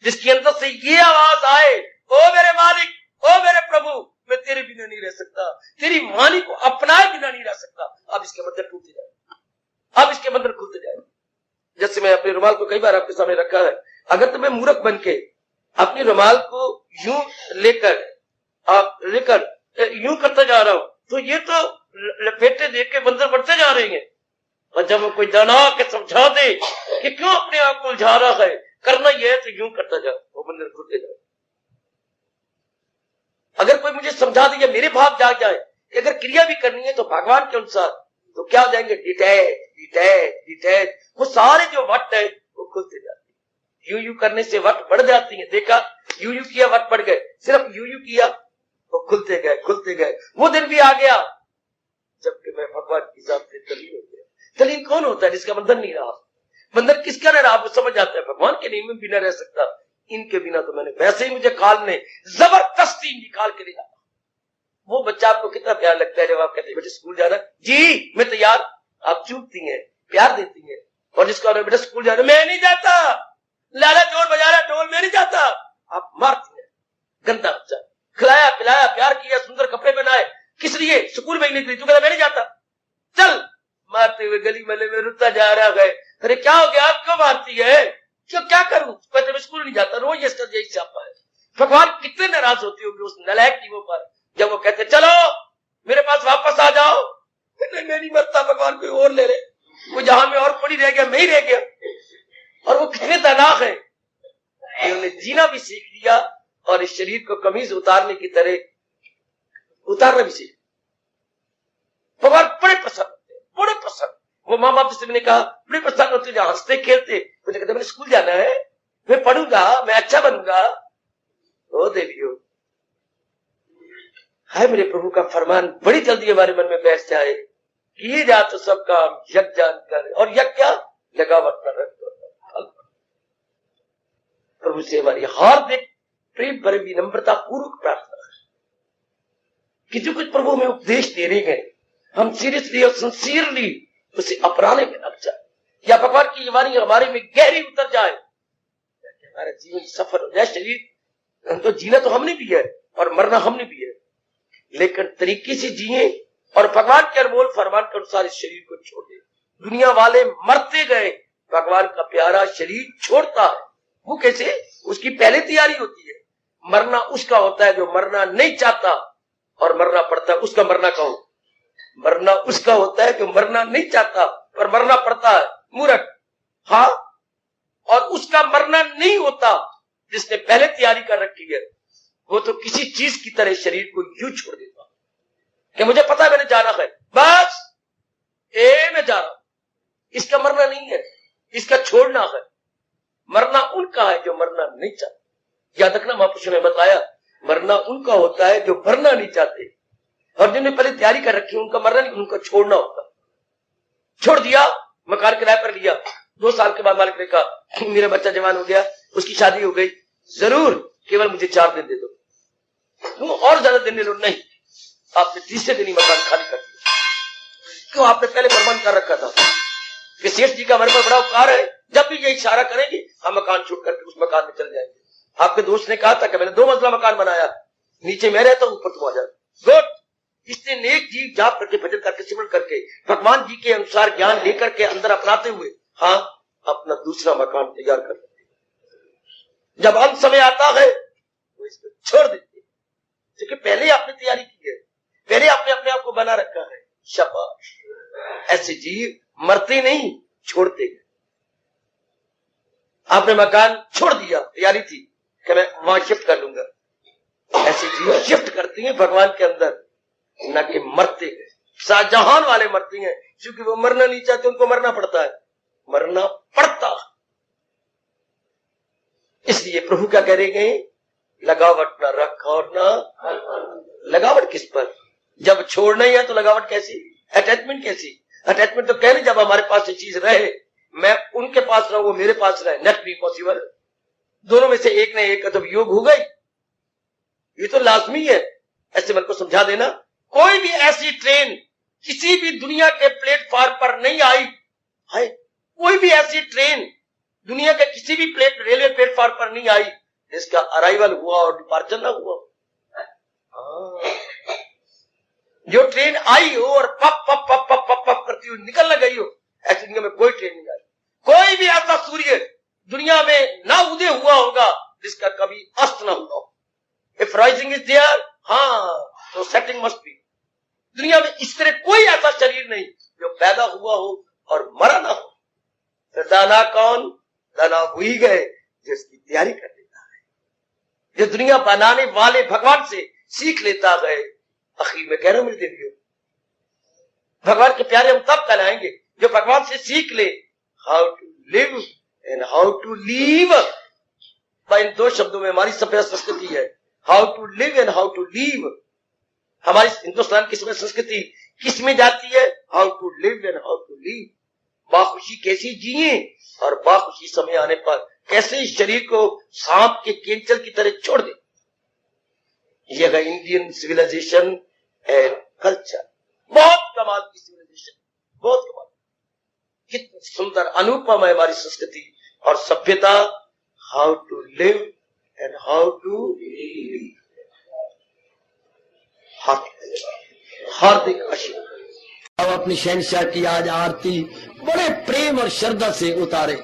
जिसके अंदर से ये आवाज आए ओ मेरे मालिक, ओ मेरे प्रभु, मैं तेरे बिना नहीं रह सकता, तेरी वाणी को अपनाए बिना नहीं रह सकता। अब इसके बंधन टूटते जाए, अब इसके बंधन खुलते जाए। जैसे मैं अपने रुमाल को कई बार आपके सामने रखा है, अगर तो मैं मूर्ख बन के अपनी रुमाल को यूं लेकर यूं करता जा रहा हूं, तो ये तो लपेटे देख के बंधन बढ़ते जा रहे हैं। और जब कोई दाना के समझा दे कि क्यों अपने आप को उलझा रहा है, करना यह है तो यूं करता जा, वो बंधन खुलते जाए। अगर कोई मुझे समझा दे या मेरे भाव जाग जाए कि अगर क्रिया भी करनी है तो भगवान के अनुसार, तो क्या हो जाएंगे डिटैच, वो सारे जो वट है वो खुलते जाते हैं। यूं करने से वट बढ़ जाती है, देखा यूं किया वट बढ़ गए, सिर्फ यूं किया तो खुलते गए। वो दिन भी आ गया जबकि मैं भगवान की हिसाब से तलीन हो गया। तलीन कौन होता है? जिसका बंधन नहीं रहा। बंधन किसका रह रहा? आप समझ जाते हैं भगवान के नियम में बिना रह सकता, इनके बिना तो मैंने वैसे ही मुझे काल ने जबरदस्ती निकाल के ले जाता। वो बच्चा आपको कितना प्यार लगता है जब आप कहते हैं बेटे स्कूल जाना, जी मैं तैयार, आप चूकती हैं, प्यार देती हैं। और जिसका बेटा स्कूल जाना, मैं नहीं जाता, लाला ढोल बजा रहा ढोल, मैं नहीं जाता, आप मारती हैं। गंदा बच्चा, खिलाया पिलाया प्यार किया, सुंदर कपड़े पहनाए, किस लिए? स्कूल में ही नहीं, तू कहता मैं नहीं जाता, चल। मारते हुए गली मले में रुकता जा रहा है, अरे क्या हो गया, आप क्यों मारती है? क्यों, क्या करूं? कहते मैं स्कूल नहीं जाता, रोज इसका यही छापा है। भगवान कितने नाराज होती होगी उस नालायक टीमों पर जब वो कहते चलो मेरे पास वापस आ जाओ। नहीं मैं नहीं मरता, भगवान कोई और ले ले, वो जहां में और कोई रह गया, मैं ही रह गया। और वो कितने तनाक है, उन्होंने जीना भी सीख लिया और इस शरीर को कमीज उतारने की तरह उतारना भी सीख। भगवान बड़े प्रसन्न होते, बड़े प्रसन्न। वो माँ बाप से मैंने कहा बड़े प्रसन्न होते, जहां हंसते खेलते, मुझे कहते मैंने स्कूल जाना है, मैं पढ़ूंगा, मैं अच्छा बनूंगा। ओ देवियों, हाय मेरे प्रभु का फरमान बड़ी जल्दी हमारे मन में बैठ जाए, किए जा तो सब काम यज्ञ जानकर, और यज्ञ क्या? लगावट न रख। प्रभु से हमारी हार्दिक प्रेम भरी विनम्रता पूर्वक प्रार्थना कि जो कुछ प्रभु में उपदेश दे रहे हैं, हम सीरियसली और सिंसियरली उसे अपनाने में लग जाए, या भगवान की वाणी हमारे में गहरी उतर जाए, हमारा जीवन सफल हो जाए। शरीर तो जीना तो हमने भी है और मरना हमने भी है, लेकिन तरीके से जिए और भगवान के अनमोल फरमान के अनुसार इस शरीर को छोड़ दे। दुनिया वाले मरते गए, भगवान का प्यारा शरीर छोड़ता है। वो कैसे? उसकी पहले तैयारी होती है। मरना उसका होता है जो मरना नहीं चाहता, और मरना पड़ता है उसका। मरना कहो, मरना उसका होता है जो मरना नहीं चाहता पर मरना पड़ता है, मूर्ख। हाँ, और उसका मरना नहीं होता जिसने पहले तैयारी कर रखी है, वो तो किसी चीज की तरह शरीर को यूं छोड़ देता कि मुझे पता है मैंने जाना है, बस मैं जा रहा हूं। इसका मरना नहीं है, इसका छोड़ना है। मरना उनका है जो मरना नहीं चाहते। याद रखना, महापुरुषों ने बताया मरना उनका होता है जो मरना नहीं चाहते, और जिन्होंने पहले तैयारी कर रखी है उनका मरना नहीं, उनका छोड़ना होता। छोड़ दिया, मकान किराए पर लिया, 2 साल के बाद मालिक ने कहा मेरा बच्चा जवान हो गया, उसकी शादी हो गई, जरूर केवल मुझे 4 दिन दे दो। क्यों और ज्यादा दिन ले लो? नहीं, आपने तीसरे दिन ही मकान खाली कर दिया। क्यों? आपने पहले प्रबंध कर रखा था कि सेठ जी का हमारे पर बड़ा उपकार है, जब भी ये इशारा करेंगे हम मकान छोड़ करके उस मकान में चले जाएंगे। आपके दोस्त ने कहा था कि मैंने 2 मंजिला मकान बनाया, नीचे मैं रहता हूं, ऊपर तुम आ जाओ। गुड। इसने नेक जी जाप करके, भजन करके, सिमरन करके, भगवान जी के अनुसार ज्ञान लेकर के अंदर अपनाते हुए हाँ अपना दूसरा मकान तैयार कर देते। जब अंत समय आता है तो इसको छोड़ देते, क्योंकि पहले आपने तैयारी की है, पहले आपने अपने आप को बना रखा है। शाबाश। ऐसे जीव मरते नहीं, छोड़ते हैं। आपने मकान छोड़ दिया, तैयारी थी कि मैं वहां शिफ्ट कर लूंगा। ऐसे जीव शिफ्ट करती हैं भगवान के अंदर, न कि मरते हैं। शाहजहां वाले मरते हैं क्योंकि वो मरना नहीं चाहते, उनको मरना पड़ता है, मरना पड़ता। इसलिए प्रभु क्या कह रहे गए, लगावट ना रख और ना। लगावट किस पर? जब छोड़ना ही है तो लगावट कैसी? अटैचमेंट कैसी? अटैचमेंट तो कह रहे जब हमारे पास ये चीज रहे, मैं उनके पास रहूं, वो मेरे पास रहे, नेट भी पॉसिबल। दोनों में से एक ने एक का तो योग हो गई, ये तो लाजमी है। ऐसे मन को समझा देना। कोई भी ऐसी ट्रेन किसी भी दुनिया के प्लेटफॉर्म पर नहीं आई है, कोई भी ऐसी ट्रेन दुनिया के किसी भी रेलवे प्लेटफॉर्म पर नहीं आई जिसका अराइवल हुआ और डिपार्चर ना हुआ। जो ट्रेन आई हो और पप पप पप पप पप पप करती हुई निकल न गई हो, ऐसी दुनिया में कोई ट्रेन नहीं आई। कोई भी ऐसा सूर्य दुनिया में ना उदय हुआ होगा जिसका कभी अस्त ना हुआ हो। इफ राइजिंग इज देयर, हाँ तो सेटिंग मस्ट बी। दुनिया में इस तरह कोई ऐसा शरीर नहीं जो पैदा हुआ हो और मरा ना हो। तो दाना कौन? दाना हुई गए जिसकी तैयारी कर लेता है, जो दुनिया बनाने वाले भगवान से सीख लेता है। आखिर में कह रहा हूं मेरे देवियों, भगवान के प्यारे हम तब कहलाएंगे जो भगवान से सीख ले how to live and how to leave. इन 2 शब्दों में हमारी सभ्य संस्कृति है, how to live and how to leave. हमारी हिंदुस्तान की सभ्य संस्कृति किसमें जाती है? How to live and how to leave. बाखुशी कैसी जिए और बाखुशी समय आने पर कैसे शरीर को सांप के केंचल की तरह छोड़ दे। यह है इंडियन सिविलाइजेशन एंड कल्चर। बहुत कमाल की सिविलाइजेशन, बहुत कमाल, कितनी सुंदर अनुपम है हमारी संस्कृति और सभ्यता। How to live and how to leave. हार्दिक आशीर्वाद। अब अपनी शहंशाह की आज आरती बड़े प्रेम और श्रद्धा से उतारे।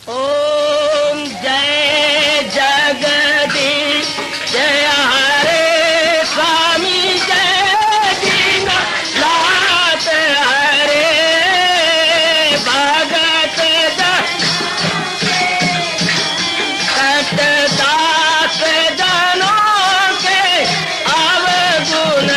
ओम जय जगदीश जय हरे स्वामी जय दीनानाथ हरे भगत दास जनों के अवगुण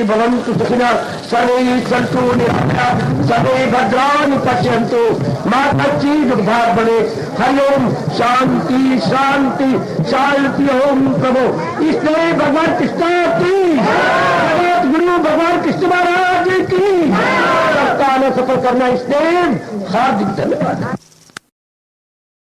भवन्तु सुखिनः सर्वे सन्तु निरामयाः सर्वे भद्राणि पश्यन्तु मा कश्चित् दुर्भाग् भवेत्। हरि ओम शांति शांति शांति। ओम प्रभु इसलिए भगवान कृष्ण की जगत गुरु भगवान कृष्ण महाराज की सप्ताह में सफल करना इसलिए हार्दिक धन्यवाद।